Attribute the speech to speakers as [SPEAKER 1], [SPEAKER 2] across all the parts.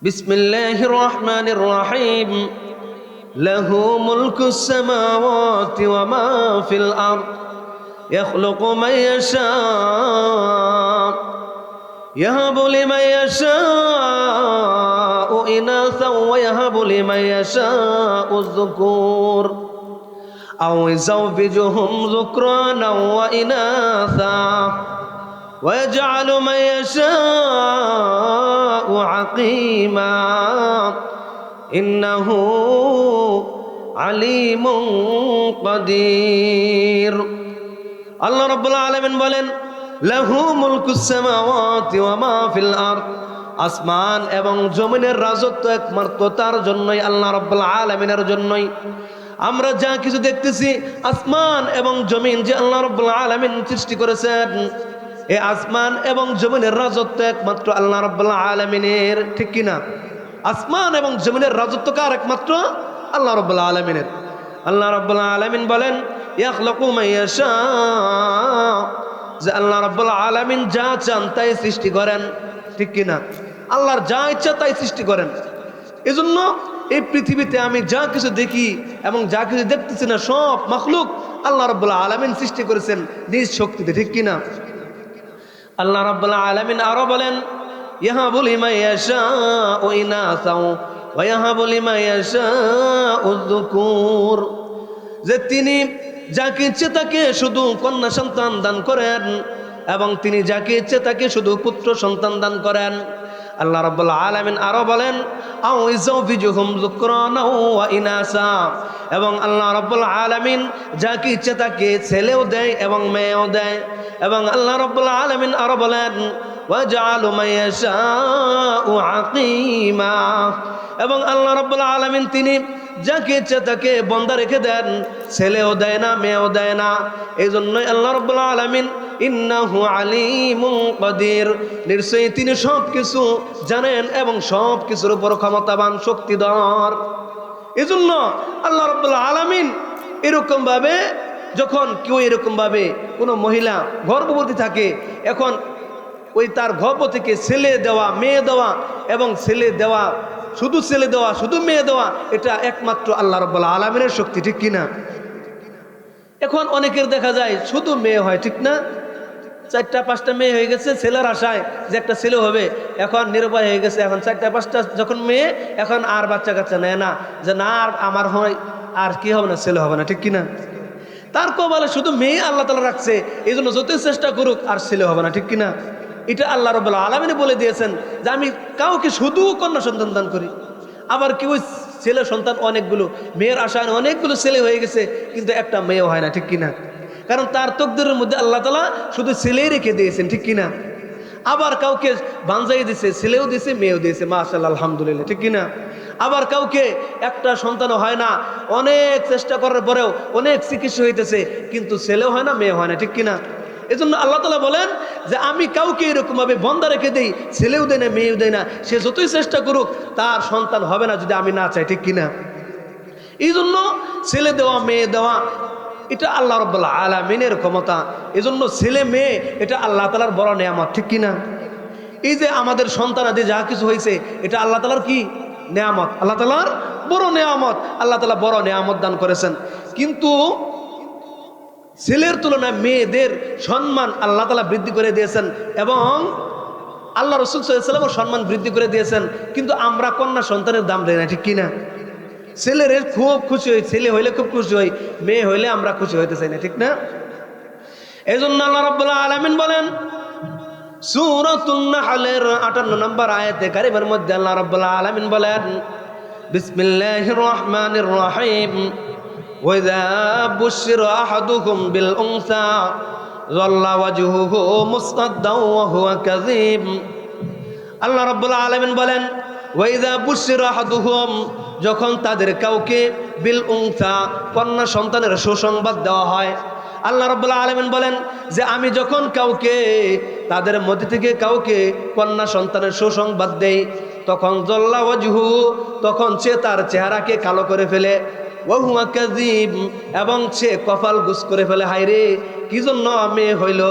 [SPEAKER 1] বিসমিল্লাহির রহমানির রহিম। লাহু মুলকুস সামাওয়াতি ওয়া মা ফিল আরদ ইয়াখলুকু মান ইয়াশা ইয়াহাবু লিমান ইয়াশাউ ইনাসা ওয়া ইয়াহাবু লিমান ইয়াশাউ যুকুর আও ইযাওযিজুহুম যুকরানা ওয়া ইনাসা ويجعل من يشاء عقيما إنه عليم قدير। আল্লাহ রাব্বুল আলামিন বলেন, লাহু মুলকুস সামাওয়াতি ওয়া মা ফিল আরদ, আসমান এবং জমিনের রাজত্ব একমাত্র তার জন্যই, আল্লাহ রাব্বুল আলামিনের জন্যই। আমরা যা কিছু দেখতেছি, আসমান এবং জমিন যে আল্লাহ রাব্বুল আলামিন সৃষ্টি করেছেন, এই আসমান এবং জমিনের রাজত্ব একমাত্র আল্লাহ রাব্বুল আলামিনের, ঠিক কিনা? আসমান এবং জমিনের রাজত্ব কার? একমাত্র আল্লাহ রাব্বুল আলামিনের। আল্লাহ রাব্বুল আলামিন বলেন, ইয়াখলুকু মান ইয়াশা, যে আল্লাহ রাব্বুল আলামিন যা চান তাই সৃষ্টি করেন, ঠিক কিনা? আল্লাহর যা ইচ্ছা তাই সৃষ্টি করেন। এজন্য এই পৃথিবীতে আমি যা কিছু দেখি এবং যা কিছু দেখতেছি না, সব মাখলুক আল্লাহ রাব্বুল আলামিন সৃষ্টি করেছেন নিজ শক্তিতে, ঠিক কিনা? আল্লাহ রাব্বুল আলামিন আরো বলেন, ইয়াহাবু লিমান ইয়াশাউ ইনাসা ওয়া ইয়াহাবু লিমান ইয়াশাউ যুকুর, যে তিনি যাকে ইচ্ছে তাকে শুধু কন্যা সন্তান দান করেন এবং তিনি যাকে ইচ্ছে তাকে শুধু পুত্র সন্তান দান করেন। আল্লাহ রাব্বুল আলামিন আরো বলেন, আও ইযাওযিজুহুম যুকরানা ওয়া ইনাসা, এবং আল্লাহ রাব্বুল আলামিন যাকে ইচ্ছে তাকে ছেলেও দেয় এবং মেয়েও দেয়। এবং আল্লাহ রাব্বুল আলামিন আরো বলেন, ওয়াজআলু মান ইয়াশাউ আকিমা, এবং আল্লাহ রাব্বুল আলামিন তিনি যাকে ইচ্ছে তাকে বন্দা রেখে দেন, ছেলেও দেয় না মেয়েও দেয় না। এই জন্যই আল্লাহ রাব্বুল আলামিন ইন্নাহু আলিমুন কাদির, নিশ্চয়ই তিনি সব কিছু জানেন এবং সব কিছুর উপর ক্ষমতাবান, শক্তিধর। এই জন্য আল্লাহ রাব্বুল আলামিন এরকম ভাবে, যখন কেউ এরকম ভাবে কোনো মহিলা গর্ভবতী থাকে, এখন ওই তার গর্ভ থেকে ছেলে দেওয়া মেয়ে দেওয়া এবং ছেলে দেওয়া শুধু ছেলে দেওয়া শুধু মেয়ে দেওয়া, এটা একমাত্র আল্লাহ রাব্বুল আলামিনের শক্তি, ঠিক কিনা? এখন অনেকের দেখা যায় শুধু মেয়ে হয়, ঠিক না? 4টা-5টা মেয়ে হয়ে গেছে ছেলের আশায় যে একটা ছেলে হবে, এখন নিরুপায় হয়ে গেছে। এখন 4টা-5টা যখন মেয়ে, এখন আর বাচ্চা কাচ্চা নেয় না, যে না আর আমার হয় আর কি হবে না, ছেলে হবে না, ঠিক কিনা? তার কপালে শুধু মেয়ে আল্লাহ তাআলা রাখছে, এই জন্য যতই চেষ্টা করুক আর ছেলে হবে না, ঠিক কিনা? এটা আল্লাহ রাব্বুল আলামিন বলে দিয়েছেন যে আমি কাউকে শুধু কন্যা সন্তান দান করি, আবার কেউ ছেলে সন্তান অনেকগুলো, মেয়ের আশায় অনেকগুলো ছেলে হয়ে গেছে কিন্তু একটা মেয়েও হয় না, ঠিক কিনা? কারণ তার তকদিরের মধ্যে আল্লাহ তাআলা শুধু ছেলেই রেখে দিয়েছেন, ঠিক কিনা? আবার কাউকে বানজাই দিয়েছে, ছেলেও দিয়েছে মেয়েও দিয়েছে, মাশাআল্লাহ আলহামদুলিল্লাহ, ঠিক কিনা? আবার কাউকে একটা সন্তানও হয় না, অনেক চেষ্টা করার পরেও অনেক চিকিৎসা হইতেছে কিন্তু ছেলেও হয় না মেয়ে হয় না, ঠিক কিনা? এই জন্য আল্লাহ তাআলা বলেন যে আমি কাউকে এরকমভাবে বন্দা রেখে দেই, ছেলেও দেয় না মেয়েও দেয় না, সে যতই চেষ্টা করুক তার সন্তান হবে না যদি আমি না চাই, ঠিক কিনা? এই জন্য ছেলে দেওয়া মেয়ে দেওয়া এটা আল্লাহ রাব্বুল আলামিনের ক্ষমতা। এই জন্য ছেলে মেয়ে এটা আল্লাহ তাআলার বড় নেয়ামত, ঠিক কিনা? এই যে আমাদের সন্তানাদি যা কিছু হয়েছে এটা আল্লাহ তাআলার কি নেয়ামত, আল্লাহ তাআলার বড় নেয়ামত। আল্লাহ তাআলা বড় নেয়ামত দান করেছেন, কিন্তু ছেলের তুলনায় মেয়েদের সম্মান আল্লাহ তাআলা বৃদ্ধি করে দিয়েছেন এবং আল্লাহ রাসূল সাল্লাল্লাহু আলাইহি ওয়াসাল্লাম সম্মান বৃদ্ধি করে দিয়েছেন। কিন্তু আমরা কন্যা সন্তানের দাম দেই না, ঠিক কিনা? ছেলের খুব খুশি হই, ছেলে হইলে খুব খুশি হই, মেয়ে হইলে আমরা খুশি হইতে চাই না, ঠিক না? এই জন্য আল্লাহ রাব্বুল আলামিন বলেন, সূরাতুন নাহলের 58 নম্বর আয়াতে কারিমের মধ্যে আল্লাহ রাব্বুল আলামিন বলেন, বিসমিল্লাহির রহমানির রহিম, ওয়াইযা বুশিরা আহাদুকুম বিল উনসা যাল্লা ওয়াজহুহু মুসতাদ্দাও ওয়া হুয়া কাযীব। আল্লাহ রাব্বুল আলামিন বলেন, ওয়াইযা বুশিরা আহাদুকুম, যখন তাদের কাউকে বিল উনসা কন্যা সন্তানের সুসংবাদ দেওয়া হয়, আল্লাহ রাব্বুল আলামিন বলেন যে আমি যখন কাউকে তাদের মধ্যে থেকে কাউকে কন্যা সন্তানের সুসংবাদ দেই, তখন যাল্লা ওয়াজহু, তখন সে তার চেহারাকে কালো করে ফেলে, ওয়া হুয়া কাযীব, এবং সে কপাল গুছ করে ফেলে, হায় রে কি জন্য মেয়ে হইল,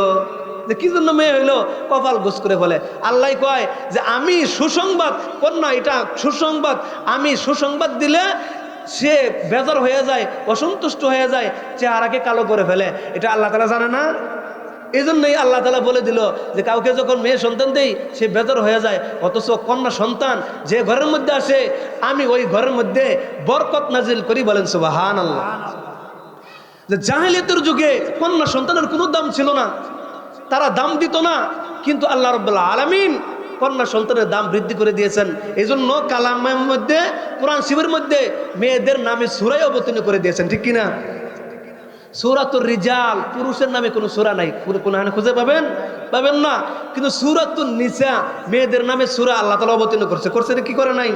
[SPEAKER 1] যে কি জন্য মেয়ে হইলো, কপাল গোছ করে বলে। আল্লাহ কয় যে আমি সুসংবাদ, কন্যা এটা সুসংবাদ, আমি সুসংবাদ দিলে সে বেজার হয়ে যায়, অসন্তুষ্ট হয়ে যায়, চেহারাকে কালো করে ফেলে। এটা আল্লাহ তাআলা জানে না? এই জন্যই আল্লাহ তাআলা বলে দিল যে কাউকে যখন মেয়ে সন্তান দেই সে বেজার হয়ে যায়, অথচ কন্যা সন্তান যে ঘরের মধ্যে আসে আমি ওই ঘরের মধ্যে বরকত নাজিল করি। বলেন সুবহানাল্লাহ। যে জাহেলিয়াতের যুগে কন্যা সন্তানের কোনো দাম ছিল না, তারা দাম দিত না, কিন্তু আল্লাহ রাব্বুল আলামিন কন্যা সন্তানের দাম বৃদ্ধি করে দিয়েছেন। এই জন্য কালামের মধ্যে, কোরআন শরীফের মধ্যে মেয়েদের নামে সূরা অবতীর্ণ করে দিয়েছেন, ঠিক কিনা? সূরাতুর রিজাল, পুরুষের নামে কোনো সূরা নাই, কোরআনে খুঁজে পাবেন না। কিন্তু সূরাতুন নিসা, মেয়েদের নামে সূরা আল্লাহ তাআলা অবতীর্ণ করছে কি করে নাই?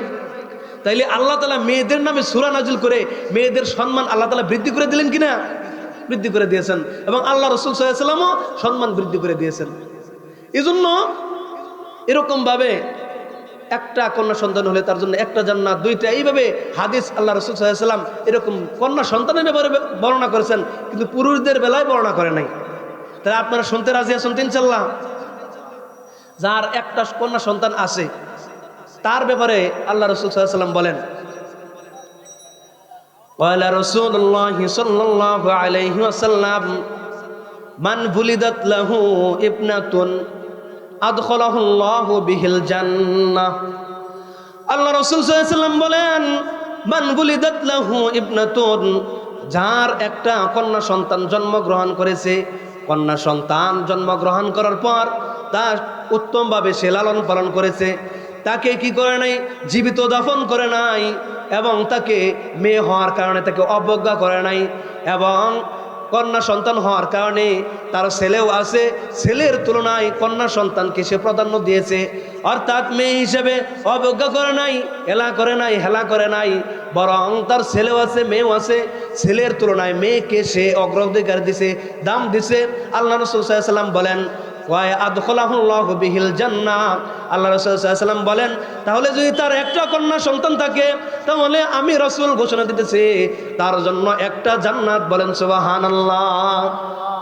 [SPEAKER 1] তাইলে আল্লাহ তাআলা মেয়েদের নামে সূরা নাজিল করে মেয়েদের সম্মান আল্লাহ তাআলা বৃদ্ধি করে দিলেন কিনা? বৃদ্ধি করে দিয়েছেন। এবং আল্লাহ রাসূল সাল্লাল্লাহু আলাইহি ওয়াসাল্লামও সম্মান বৃদ্ধি করে দিয়েছেন। এজন্য এরকম ভাবে একটা কন্যা সন্তান হলে তার জন্য একটা জান্নাত, দুইটা, এইভাবে হাদিস আল্লাহ রাসূল সাল্লাল্লাহু আলাইহি ওয়াসাল্লাম এরকম কন্যা সন্তানের ব্যাপারে বর্ণনা করেছেন, কিন্তু পুরুষদের বেলায় বর্ণনা করে নাই। তাহলে আপনারা শুনতে রাজি আছেন তো ইনশাআল্লাহ? যার একটা কন্যা সন্তান আছে তার ব্যাপারে আল্লাহ রাসূল সাল্লাল্লাহু আলাইহি ওয়াসাল্লাম বলেন, ওয়ালা রাসূলুল্লাহ সাল্লাল্লাহু আলাইহি ওয়াসাল্লাম মান বুলিদাত লাহু ইবনাতুন আদখালাহুল্লাহু বিহিল জান্নাহ। আল্লাহ রাসূল সাল্লাল্লাহু আলাইহি ওয়াসাল্লাম বলেন, মান বুলিদাত লাহু ইবনাতুন, যার একটা কন্যা সন্তান জন্মগ্রহণ করেছে, কন্যা সন্তান জন্মগ্রহণ করার পর তার উত্তমভাবে সে লালন পালন করেছে, তাকে কি করে নাই? জীবিত দাফন করে নাই, এবং তাকে মেয়ে হওয়ার কারণে তাকে অবজ্ঞা করে নাই, এবং কন্যা সন্তান হওয়ার কারণে তার ছেলেও আছে, ছেলের তুলনায় কন্যা সন্তানকে সে প্রাধান্য দিয়েছে, অর্থাৎ মেয়ে হিসেবে অবজ্ঞা করে নাই, হেলা করে নাই, বরং তার ছেলেও আছে, মেয়েও আছে, ছেলের তুলনায় মেয়েকে সে অগ্রাধিকার দিছে, দাম দিছে। আল্লাহ রাসূল সাল্লাল্লাহু আলাইহি ওয়াসাল্লাম বলেন, ওয়া আদখালাহুল্লাহু বিহিল জান্নাহ। আল্লাহ রাসূল সাল্লাল্লাহু আলাইহি ওয়াসাল্লাম বলেন, তাহলে যদি তার একটা কন্যা সন্তান থাকে, তাহলে আমি রাসূল ঘোষণা দিতেছি তার জন্য একটা জান্নাত। বলেন সুবহানাল্লাহ।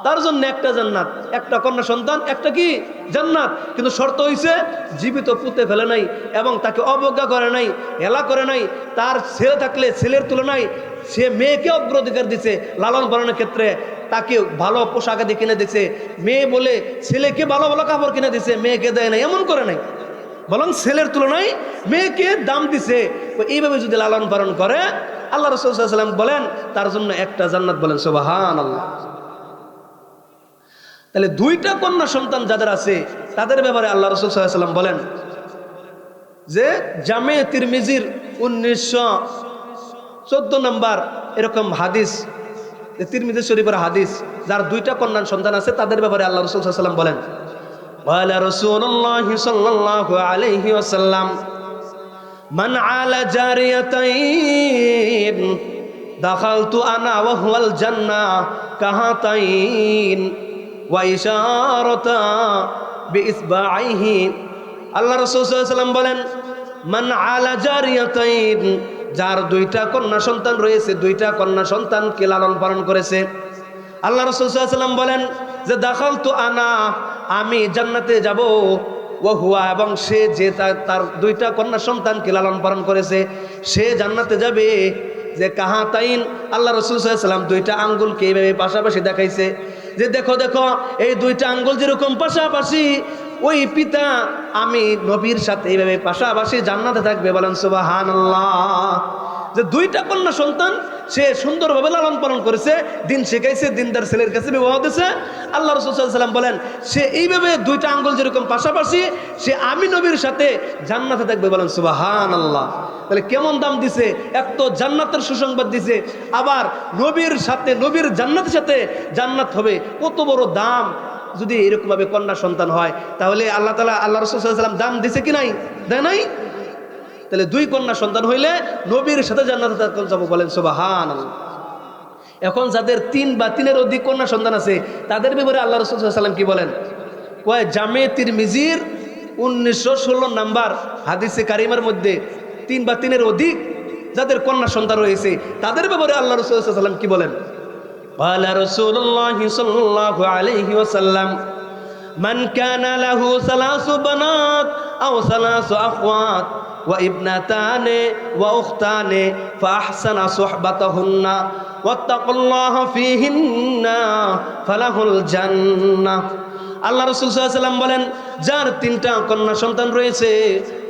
[SPEAKER 1] তার জন্য একটা জান্নাত, একটা কন্যা সন্তান, একটা কি জান্নাত। কিন্তু শর্ত হইছে জীবিত পুঁতে ফেলে নাই, এবং তাকে অবজ্ঞা করে নাই, হেলা করে নাই। তার ছেলে থাকলে ছেলের তুলনায় সে মেয়েকে অগ্রাধিকার দিছে লালন পালনের ক্ষেত্রে, তাকে ভালো পোশাক আদি কিনে দিছে, মেয়ে বলে ছেলেকে ভালো ভালো কাপড় কিনে দিছে, মেয়েকে দেয় নাই, এমন করে নাই, বরং ছেলের তুলনায় মেয়েকে দাম দিছে। এইভাবে যদি লালন পালন করে, আল্লাহ রাসূল সাল্লাল্লাহু আলাইহি ওয়াসাল্লাম বলেন তার জন্য একটা জান্নাত। বলেন সুবহানাল্লাহ। তাহলে দুইটা কন্যা সন্তান যাদের আছে তাদের ব্যাপারে আল্লাহ রাসূল সাল্লাল্লাহু আলাইহি ওয়াসাল্লাম বলেন যে জামে তিরমিজির 1914 নম্বর এরকম হাদিস, তিরমিজি শরীফের হাদিস, যার দুইটা কন্যা সন্তান আছে তাদের ব্যাপারে আল্লাহ রাসূল সাল্লাল্লাহু আলাইহি ওয়াসাল্লাম বলেন, ওয়ালা রাসূলুল্লাহ সাল্লাল্লাহু আলাইহি ওয়াসাল্লাম মান আলা জারিয়াতাইন দাখালতু আনা ওয়া হুয়াল জান্নাহ কাহাতাইন ওয়া ইশারাতা বিইসবাইহি। আল্লাহ রাসূল সাল্লাল্লাহু আলাইহি ওয়াসাল্লাম বলেন, মান আলা জারিয়াতাইন, যার দুইটা কন্যা সন্তান রয়েছে, দুইটা কন্যা সন্তানকে লালন পালন করেছে, আল্লাহ রাসূল সাল্লাল্লাহু আলাইহি ওয়াসাল্লাম বলেন যে দাখালতু আনা, আমি জান্নাতে যাব, ওয়া হুয়া, এবং সে যে তার দুইটা কন্যা সন্তানকে লালন পালন করেছে সে জান্নাতে যাবে। যে কাহাতাইন, আল্লাহ রাসূল সাল্লাল্লাহু আলাইহি ওয়াসাল্লাম দুইটা আঙ্গুলকে এইভাবে পাশাপাশি দেখাইছে, যে দেখো দেখো এই দুইটা আঙ্গুল যেরকম পাশাপাশি, ওই পিতা আমি নবীর সাথে এইভাবে পাশাপাশি জান্নাতে থাকবে। বলেন সুবহানাল্লাহ। যে দুইটা কন্যা সন্তান সে সুন্দরভাবে লালন পালন করেছে, দিন শিখাইছে, দিনদার ছেলের কাছে বিবাহ দিয়েছে। আল্লাহ রাসূল সাল্লাল্লাহু আলাইহি ওয়াসাল্লাম বলেন সে এইভাবে দুইটা আঙ্গুল যেরকম পাশাপাশি, সে আমি নবীর সাথে জান্নাতে থাকবে। বলেন সুবহানাল্লাহ। তাহলে কেমন দাম দিছে, এক তো জান্নাতের সুসংবাদ দিছে, আবার নবীর সাথে, নবীর জান্নাতের সাথে জান্নাত হবে, কত বড় দাম। যদি এরকম ভাবে কন্যা সন্তান হয়, তাহলে আল্লাহ তাআলা, আল্লাহ রাসূল সাল্লাল্লাহু আলাইহি ওয়াসাল্লাম দাম দিছে কি নাই? দেয় নাই? তাহলে দুই কন্যা সন্তান হইলে নবীর সাথে জান্নাতে যাব। বলেন সুবহানাল্লাহ। এখন যাদের 3 বা 3-এর অধিক কন্যা সন্তান আছে তাদের ব্যাপারে আল্লাহ রাসূল সাল্লাল্লাহু আলাইহি ওয়াসাল্লাম কি বলেন? কয় জামে তিরমিজির 1916 নাম্বার হাদিসে কারিমার মধ্যে 3 বা 3-এর অধিক যাদের কন্যা সন্তান রয়েছে তাদের ব্যাপারে আল্লাহ রাসূল সাল্লাল্লাহু আলাইহি ওয়াসাল্লাম কি বলেন? ওয়ালা রাসূলুল্লাহ সাল্লাল্লাহু আলাইহি ওয়াসাল্লাম মান কানা লাহু সালাসু বানাত আও সালাসু আখওয়াত ওয়া ইবনাতানে ওয়া উখতানে ফাহসানা সুহবাতাহুন্না ওয়াত্তাকুল্লাহা ফীহিন্না ফালাহুল জান্নাহ। আল্লাহ রাসূল সাল্লাল্লাহু আলাইহি ওয়াসাল্লাম বলেন, যার 3টা কন্যা সন্তান রয়েছে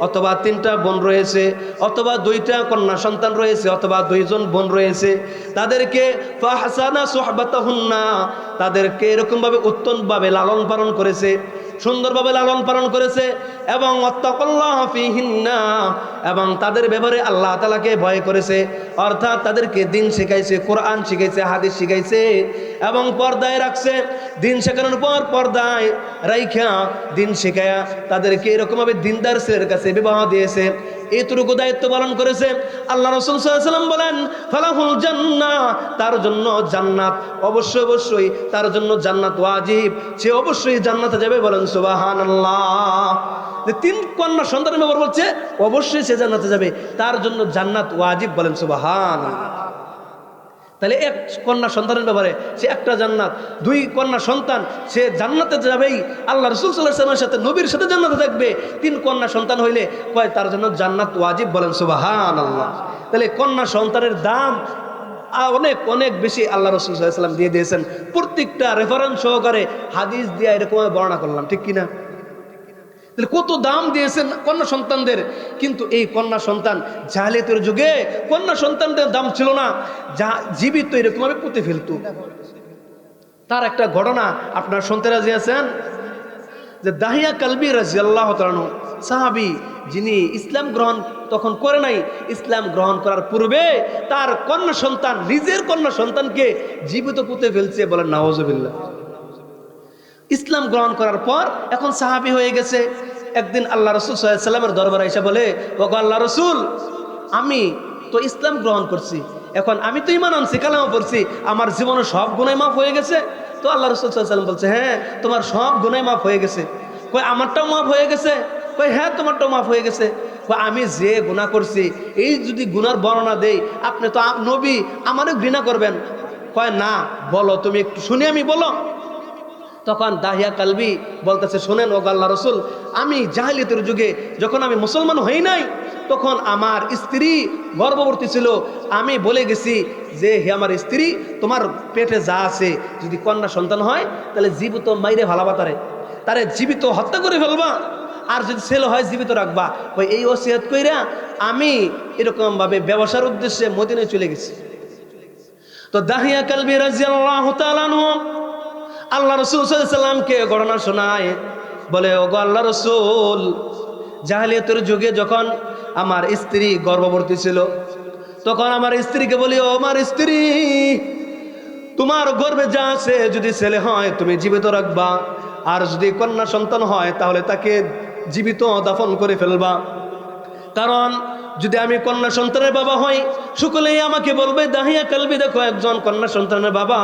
[SPEAKER 1] অথবা 3টা বোন রয়েছে অথবা 2টা কন্যা সন্তান রয়েছে অথবা 2জন বোন রয়েছে, তাদেরকে ফাহসানা সুহবাতাহুন্না, তাদেরকে এরকমভাবে উত্তমভাবে লালন পালন করেছে, সুন্দরভাবে লালন পালন করেছে, এবং ওয়াত্তাকুল্লাহা ফীহিন্না, এবং তাদের ব্যাপারে আল্লাহ তাআলাকে ভয় করেছে, অর্থাৎ তাদেরকে দিন শিখাইছে, কোরআন শিখাইছে, হাদিস শিখাইছে এবং পর্দায় রাখছে। দিন শেখানোর পর পর্দায় রাইখা দিন শেখায়া তাদেরকে এরকমভাবে দিনদার ছেলের কাছে বিবাহ দিয়েছে, এইটুকু দায়িত্ব পালন করেছে। আল্লাহ রাসূল সাল্লাল্লাহু আলাইহি ওয়াসাল্লাম বলেন, ফালাহুল জান্নাহ, তার জন্য জান্নাত, অবশ্যই তার জন্য জান্নাত ওয়াজিব, সে অবশ্যই জান্নাতে যাবে। বলেন সুবহানাল্লাহ। যে 3 কন্যা সন্তানের ব্যাপার বলছে অবশ্যই সে জান্নাতে যাবে, তার জন্য জান্নাত ওয়াজিব। বলেন সুবহানাল্লাহ। তাহলে 1 কন্যা সন্তানের ব্যাপারে সে একটা জান্নাত, 2 কন্যা সন্তান সে জান্নাতে যাবেই, আল্লাহ রাসূল সাল্লাল্লাহু আলাইহি ওয়াসাল্লামের সাথে নবীর সাথে জান্নাতে থাকবে। 3 কন্যা সন্তান হইলে কয় তার জন্য জান্নাত ওয়াজিব। বলেন সুবহানাল্লাহ। তাহলে কন্যা সন্তানের দাম অনেক অনেক বেশি আল্লাহ রাসূল সাল্লাল্লাহু আলাইহি ওয়াসাল্লাম দিয়ে দিয়েছেন। প্রত্যেকটা রেফারেন্স সহকারে হাদিস দিয়ে এরকম বর্ণনা করলাম, ঠিক কিনা? তাহলে কত দাম দিয়েছেন কন্যা সন্তানদের। কিন্তু এই কন্যা সন্তান জাহেলিয়াতের যুগে কন্যা সন্তানদের দাম ছিল না, যা জীবিত এরকমভাবে পুঁতে ফেলতো। তার একটা ঘটনা আপনার শুনতে রাজি আছেন? যে দাহিয়া কালবি রাদিয়াল্লাহু তাআলা আনহু, সাহাবী, যিনি ইসলাম গ্রহণ তখন করে নাই, ইসলাম গ্রহণ করার পূর্বে তার কন্যা সন্তান, নিজের কন্যা সন্তানকে জীবিত পুঁতে ফেলছে। বলেন নাউজুবিল্লাহ। ইসলাম গ্রহণ করার পর এখন সাহাবী হয়ে গেছে। একদিন আল্লাহ রাসূল সাল্লাল্লাহু আলাইহি ওয়াসাল্লামের দরবারে এসে বলে, ওগো আল্লাহ রাসূল, আমি তো ইসলাম গ্রহণ করছি, এখন আমি তো ঈমান আনছি, কালেমা পড়ছি, আমার জীবনে সব গুনাহ মাফ হয়ে গেছে। তো আল্লাহ রাসূল সাল্লাল্লাহু আলাইহি ওয়াসাল্লাম বলছে, হ্যাঁ তোমার সব গুনাহ মাফ হয়ে গেছে। কই আমারটাও মাফ হয়ে গেছে? কই হ্যাঁ তোমারটাও মাফ হয়ে গেছে। কই আমি যে গুনাহ করছি, এই যদি গুনার বর্ণনা দেই আপনি তো নবী, আমারও ঘৃণা করবেন। কয় না, বলো, তুমি একটু শুনি, আমি বলো। তখন দাহিয়া কালবি বলতেছে, শোনেন ওগো আল্লাহ রাসূল, আমি জাহেলিয়াতের যুগে যখন আমি মুসলমান হই নাই তখন আমার স্ত্রী গর্ভবতী ছিল, আমি বলে গেছি যে হে আমার স্ত্রী, তোমার পেটে যা আছে যদি কন্যা সন্তান হয় তাহলে জীবিত মাইরে ভালাবা, তারে জীবিত হত্যা করে ফেলবা, আর যদি ছেলে হয় জীবিত রাখবা। ওই এই ওসিয়ত কইরা আমি এরকমভাবে ব্যবসার উদ্দেশ্যে মদিনায় চলে গেছি। তো দাহিয়া কালবি রাদিয়াল্লাহু তাআলা আনহু আল্লাহ রাসূল সাল্লাল্লাহু আলাইহি ওয়াসাল্লামকে ঘটনা শোনায়, বলে ওগো আল্লাহ রাসূল, জাহেলিয়াতের যুগে যখন আমার স্ত্রী গর্ভবতী ছিল তখন আমার স্ত্রীকে বলি, ও আমার স্ত্রী, তোমার গর্ভে যা আছে যদি ছেলে হয় তুমি জীবিত রাখবা, আর যদি কন্যা সন্তান হয় তাহলে তাকে জীবিত দাফন করে ফেলবা। কারণ যদি আমি কন্যা সন্তানের বাবা হই সকলেই আমাকে বলবে, দাহিয়া কালবি দেখো একজন কন্যা সন্তানের বাবা,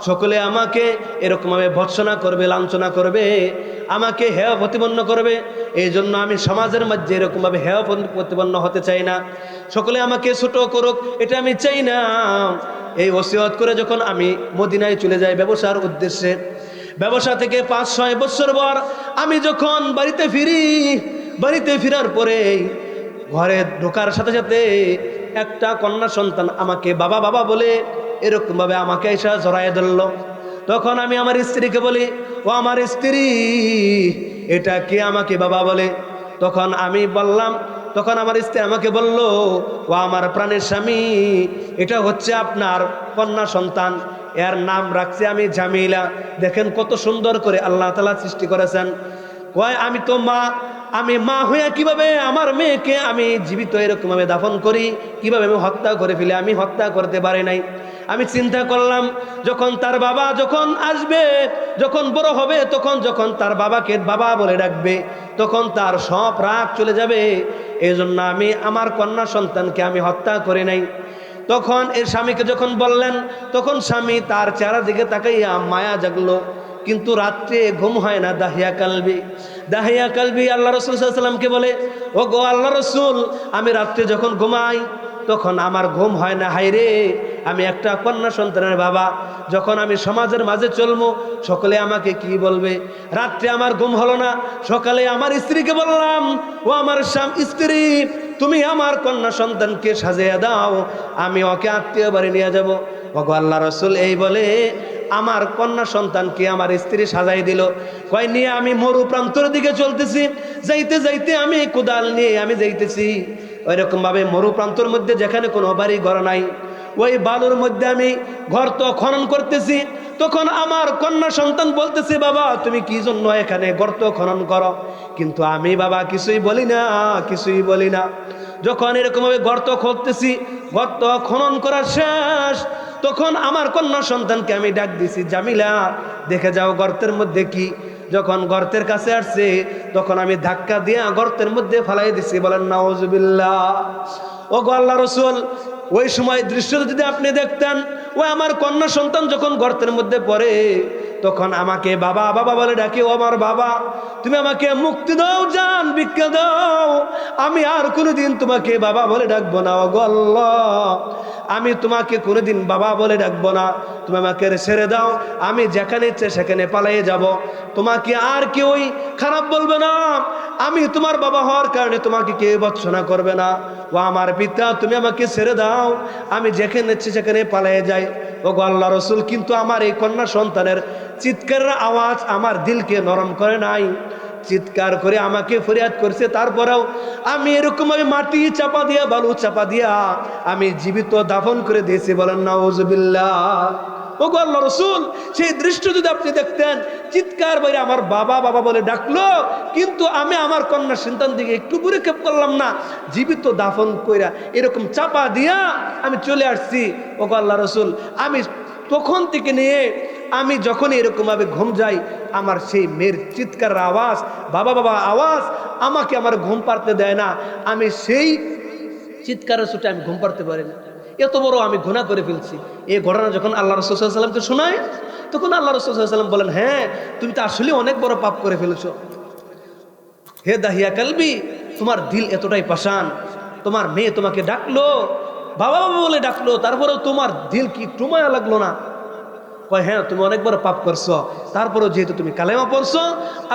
[SPEAKER 1] সকলে আমাকে এরকমভাবে ভৎসনা করবে, লাঞ্ছনা করবে, আমাকে হেয় প্রতিপন্ন করবে। এই জন্য আমি সমাজের মধ্যে এরকমভাবে হেয় প্রতিপন্ন হতে চাই না, সকলে আমাকে ছোট করুক, এটা আমি চাই না। এই ওসিয়ত করে যখন আমি মদিনায় চলে যাই ব্যবসার উদ্দেশ্যে, ব্যবসা থেকে 5-6 বছর পর আমি যখন বাড়িতে ফিরি, বাড়িতে ফেরার পরে ঘরে ঢোকার সাথে সাথে একটা কন্যা সন্তান আমাকে বাবা বাবা বলে এরকমভাবে আমাকে এসে জড়ায় ধরল। তখন আমি আমার স্ত্রীকে বলি, ও আমার স্ত্রী, এটা কে আমাকে বাবা বলে? তখন আমি বললাম, তখন আমার স্ত্রী আমাকে বলল, ও আমার প্রাণের স্বামী, এটা হচ্ছে আপনার কন্যা সন্তান, এর নাম রাখছি আমি জামিলা। দেখেন কত সুন্দর করে আল্লাহ তাআলা সৃষ্টি করেছেন। কয় আমি তো মা, আমি মা হইয়া কিভাবে আমার মেয়েকে আমি জীবিত এরকমভাবে দাফন করি, কিভাবে আমি হত্যা করে ফেলি? আমি হত্যা করতে পারি নাই। আমি চিন্তা করলাম যখন তার বাবা যখন আসবে, যখন বড় হবে, তখন যখন তার বাবাকে বাবা বলে ডাকবে তখন তার সব রাগ চলে যাবে। এই জন্য আমি আমার কন্যা সন্তানকে আমি হত্যা করে নাই। তখন এর স্বামীকে যখন বললেন তখন স্বামী তার চেহারার দিকে তাকাইয়া মায়া জাগলো, কিন্তু রাত্রে ঘুম হয় না। দাহিয়া কালবি আল্লাহ রাসূল সাল্লাল্লাহু আলাইহি ওয়াসাল্লামকে বলে, ও গো আল্লাহ রাসূল, আমি রাত্রে যখন ঘুমাই তখন আমার ঘুম হয় না। হায় রে, আমি একটা কন্যা সন্তানের বাবা, যখন আমি সমাজের মাঝে চলবো সকলে আমাকে কি বলবে? রাত্রে আমার ঘুম হলো না, সকালে আমার স্ত্রীকে বললাম, ও আমার স্ত্রী, তুমি আমার কন্যা সন্তানকে সাজিয়ে দাও, আমি ওকে আত্মীয় বাড়ি নিয়ে যাব। ওগো আল্লাহ রসুল, এই বলে আমার কন্যা সন্তানকে আমার স্ত্রী সাজাই দিল। কয় নিয়ে আমি মরু প্রান্তরের দিকে চলতেছি, যাইতে যাইতে আমি কোদাল নিয়ে আমি যাইতেছি। ওইরকম ভাবে মরু প্রান্তর মধ্যে যেখানে কোনো বাড়ি ঘর নাই, ওই বালুর মধ্যে আমি গর্ত খনন করতেছি। তখন আমার কন্যা সন্তান বলতেছে, বাবা তুমি কি জন্য এখানে গর্ত খনন করো? কিন্তু আমি বাবা কিছুই বলি না, কিছুই বলি না। যখন এরকম ভাবে গর্ত খুঁড়তেছি, গর্ত খনন করা শেষ, তখন আমার কন্যা সন্তানকে আমি ডাক দিছি, জামিলা দেখে যাও গর্তের মধ্যে কি। যখন গর্তের কাছে আসছে, তখন আমি ধাক্কা দিয়ে গর্তের মধ্যে ফালাই দিছি। বলেন নাউজুবিল্লাহ। ও গো আল্লাহ রসুল, ওই সময় দৃশ্যটা যদি আপনি দেখতেন, ওই আমার কন্যা সন্তান যখন গর্তের মধ্যে পড়ে, তখন আমাকে বাবা বাবা বলে ডাকে। ও আমার বাবা, তুমি আমাকে মুক্তি দাও, জান ভিক্ষা দাও, আমি আর কোনোদিন তোমাকে বাবা বলে ডাকবো না। ও গো আল্লাহ, আমি তোমাকে কোনোদিন বাবা বলে ডাকবো না, তুমি আমাকে ছেড়ে দাও, আমি যেখানে ইচ্ছে সেখানে পালিয়ে যাব, তোমাকে আর কেউই খারাপ বলবে না, আমি তোমার বাবা হওয়ার কারণে তোমাকে কেউ ভৎসনা করবে না। ও আমার পিতা, তুমি আমাকে ছেড়ে দাও, আমি যেখানে ইচ্ছে সেখানে পালিয়ে যাই। ও গো আল্লাহ রসুল, কিন্তু আমার এই কন্যা সন্তানের চিৎকারের আওয়াজ আমার দিলকে নরম করে নাই। চিৎকার করে আমাকে ফরিয়াদ করছে, তারপরেও আমি এরকম ভাবে মাটি চাপা দিয়া, বালু চাপা দিয়া আমি জীবিত দাফন করে দিয়েছি। বলেন নাউজুবিল্লাহ। ও গো আল্লাহ রসুল, সেই দৃশ্য যদি আপনি দেখতেন, চিৎকার বাইরে আমার বাবা বাবা বলে ডাকলো, কিন্তু আমি আমার কন্যা সন্তান দিকে একটু পরিক্ষেপ করলাম না, জীবিত দাফন কইরা এরকম চাপা দিয়া আমি চলে আসছি। ও গো আল্লাহ রসুল, আমি তখন থেকে নিয়ে আমি যখন এরকম ভাবে ঘুম যাই, আমার সেই মেয়ের চিৎকারের আওয়াজ, বাবা বাবা আওয়াজ আমাকে আমার ঘুম পাড়তে দেয় না। আমি সেই চিৎকারের ছুটে আমি ঘুম পাড়তে পারি না। এত বড় আমি গুনাহ করে ফেলছি। এই ঘটনা যখন আল্লাহ রাসূল সাল্লাল্লাহু আলাইহি ওয়াসাল্লামকে শোনায়, তখন আল্লাহ রাসূল সাল্লাল্লাহু আলাইহি ওয়াসাল্লাম বলেন, হ্যাঁ তুমি তো আসলে অনেক বড় পাপ করে ফেলেছো। হে দাহিয়া কালবি, তোমার দিল এতটাই পাষাণ, তোমার মেয়ে তোমাকে ডাকলো, বাবা বাবা বলে ডাকলো, তারপরেও তোমার দিল কি একটু মায়া লাগলো না? কয় হ্যাঁ, তুমি অনেক বড় পাপ করছো, তারপরেও যেহেতু তুমি কালেমা পড়ছো,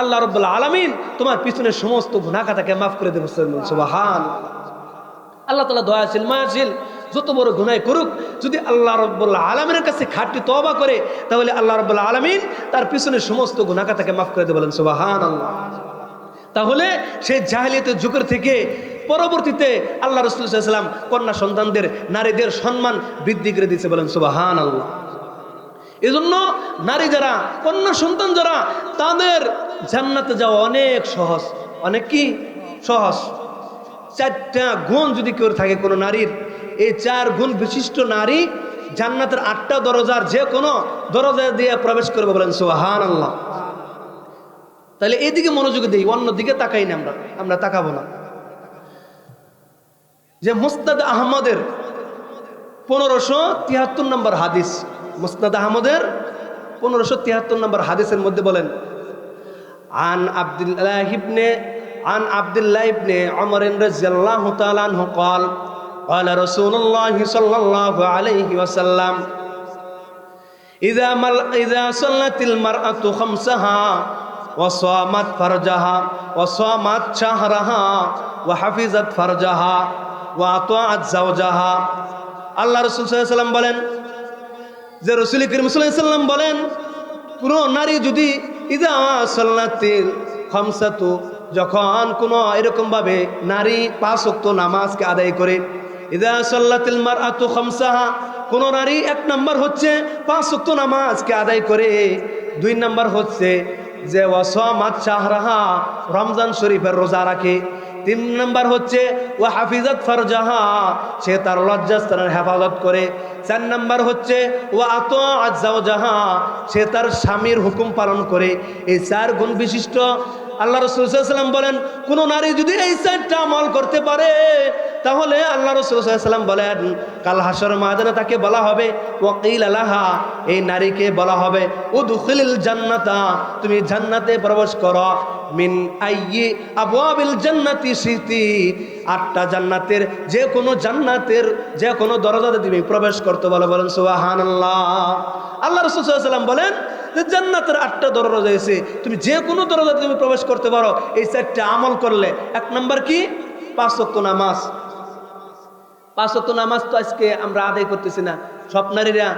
[SPEAKER 1] আল্লাহ রাব্বুল আলামিন তোমার পিছনের সমস্ত গুনাহ খাতাকে মাফ করে দেবে। সুবহানাল্লাহ। আল্লাহ তাআলা দয়াশীল মায়াশীল, যত বড় গুনাহ করুক, যদি আল্লাহ রাব্বুল আলামিনের কাছে খাঁটি তওবা করে, তাহলে আল্লাহ রাব্বুল আলামিন তার পিছনের সমস্ত গুনাহ খাতাকে মাফ করে দেবে। বলেন সুবহানাল্লাহ। তাহলে সেই জাহেলিয়াতের যুগের থেকে পরবর্তীতে আল্লাহ রাসূল সাল্লাল্লাহু আলাইহি ওয়াসাল্লাম কন্যা সন্তানদের, নারীদের সম্মান বৃদ্ধি করে দিয়েছে। বলেন সুবহানাল্লাহ। এজন্য নারী যারা, কন্যা সন্তান যারা, তাদের জান্নাতে যাওয়া অনেক সহজ। অনেক কি সহজ? 4টা গুণ যদি কেউ থাকে কোনো নারীর, এই 4 গুণ বিশিষ্ট নারী জান্নাতের 8টা দরজার যে কোনো দরজা দিয়ে প্রবেশ করবে। বলেন সুবহানাল্লাহ। তাহলে এইদিকে মনোযোগ দিই, অন্যদিকে তাকাই না, আমরা তাকাবো না। যে মুসনাদ আহমদের 1573 নম্বর হাদিস, মুসনাদ আহমদের 1573 নম্বর হাদিসের মধ্যে বলেন, আন আব্দুল্লাহ ইবনে উমর রাদিয়াল্লাহু তাআলা আনহু قال قال رسول الله صلى الله عليه وسلم إذا صلت المرأة خمسها وصامت فرجها وصامت شهرها وحفظت فرجها وأطاعت زوجها। আল্লাহ রাসূল সাল্লাল্লাহু আলাইহি ওয়াসাল্লাম বলেন, যে রাসূল করিম সাল্লাল্লাহু আলাইহি ওয়াসাল্লাম বলেন, কোন নারী যদি ইযা সাল্লাতিল খামসাতু, যখন কোন এরকম ভাবে নারী 5 ওয়াক্ত নামাজকে আদায় করে, ইযা সাল্লাতিল মারআতু খামসাহা, কোন নারী 1 নাম্বার হচ্ছে 5 ওয়াক্ত নামাজকে আদায় করে, 2 নাম্বার হচ্ছে যে ওয়াসামাত শাহরাহা, রমজান শরীফের রোজা রাখে, 3 নাম্বার হচ্ছে ওয়া হাফিজাত ফারজাহা, সে তার লজ্জাস্থানের হেফাজত করে, 4 নাম্বার হচ্ছে ওয়া আতাআত যাওজাহা, সে তার স্বামীর হুকুম পালন করে। এই 4 গুণ বিশিষ্ট আল্লাহ রাসূল সাল্লাল্লাহু আলাইহি ওয়াসাল্লাম বলেন, কোন নারী যদি এই 4টা আমল করতে পারে, তাহলে আল্লাহ রাসূল সাল্লাল্লাহু আলাইহি ওয়াসাল্লাম বলেন, কাল হাসর ময়দানে তাকে বলা হবে, ওয়াকিলা লাহা, এই নারীকে বলা হবে, উদখিলিল জান্নাতা, তুমি জান্নাতে প্রবেশ করো। মিন আইয়ি আবওয়াবিল জান্নাতি শিতি, 8টা জান্নাতের যে কোনো দরজাতে তুমি প্রবেশ করতে বলো। বলেন সুবহানাল্লাহ। আল্লাহ রাসূল সাল্লাল্লাহু আলাইহি ওয়াসাল্লাম বলেন যে জান্নাতের 8টা দরজা রয়েছে, তুমি যে কোনো দরজাতে তুমি প্রবেশ করতে পারো এই 4টা আমল করলে। 1 নাম্বার কি? 5 ওয়াক্ত নামাজ। 5 ওয়াক্ত নামাজ তো আজকে আমরা আদায় করতেছি না, সব নারীরা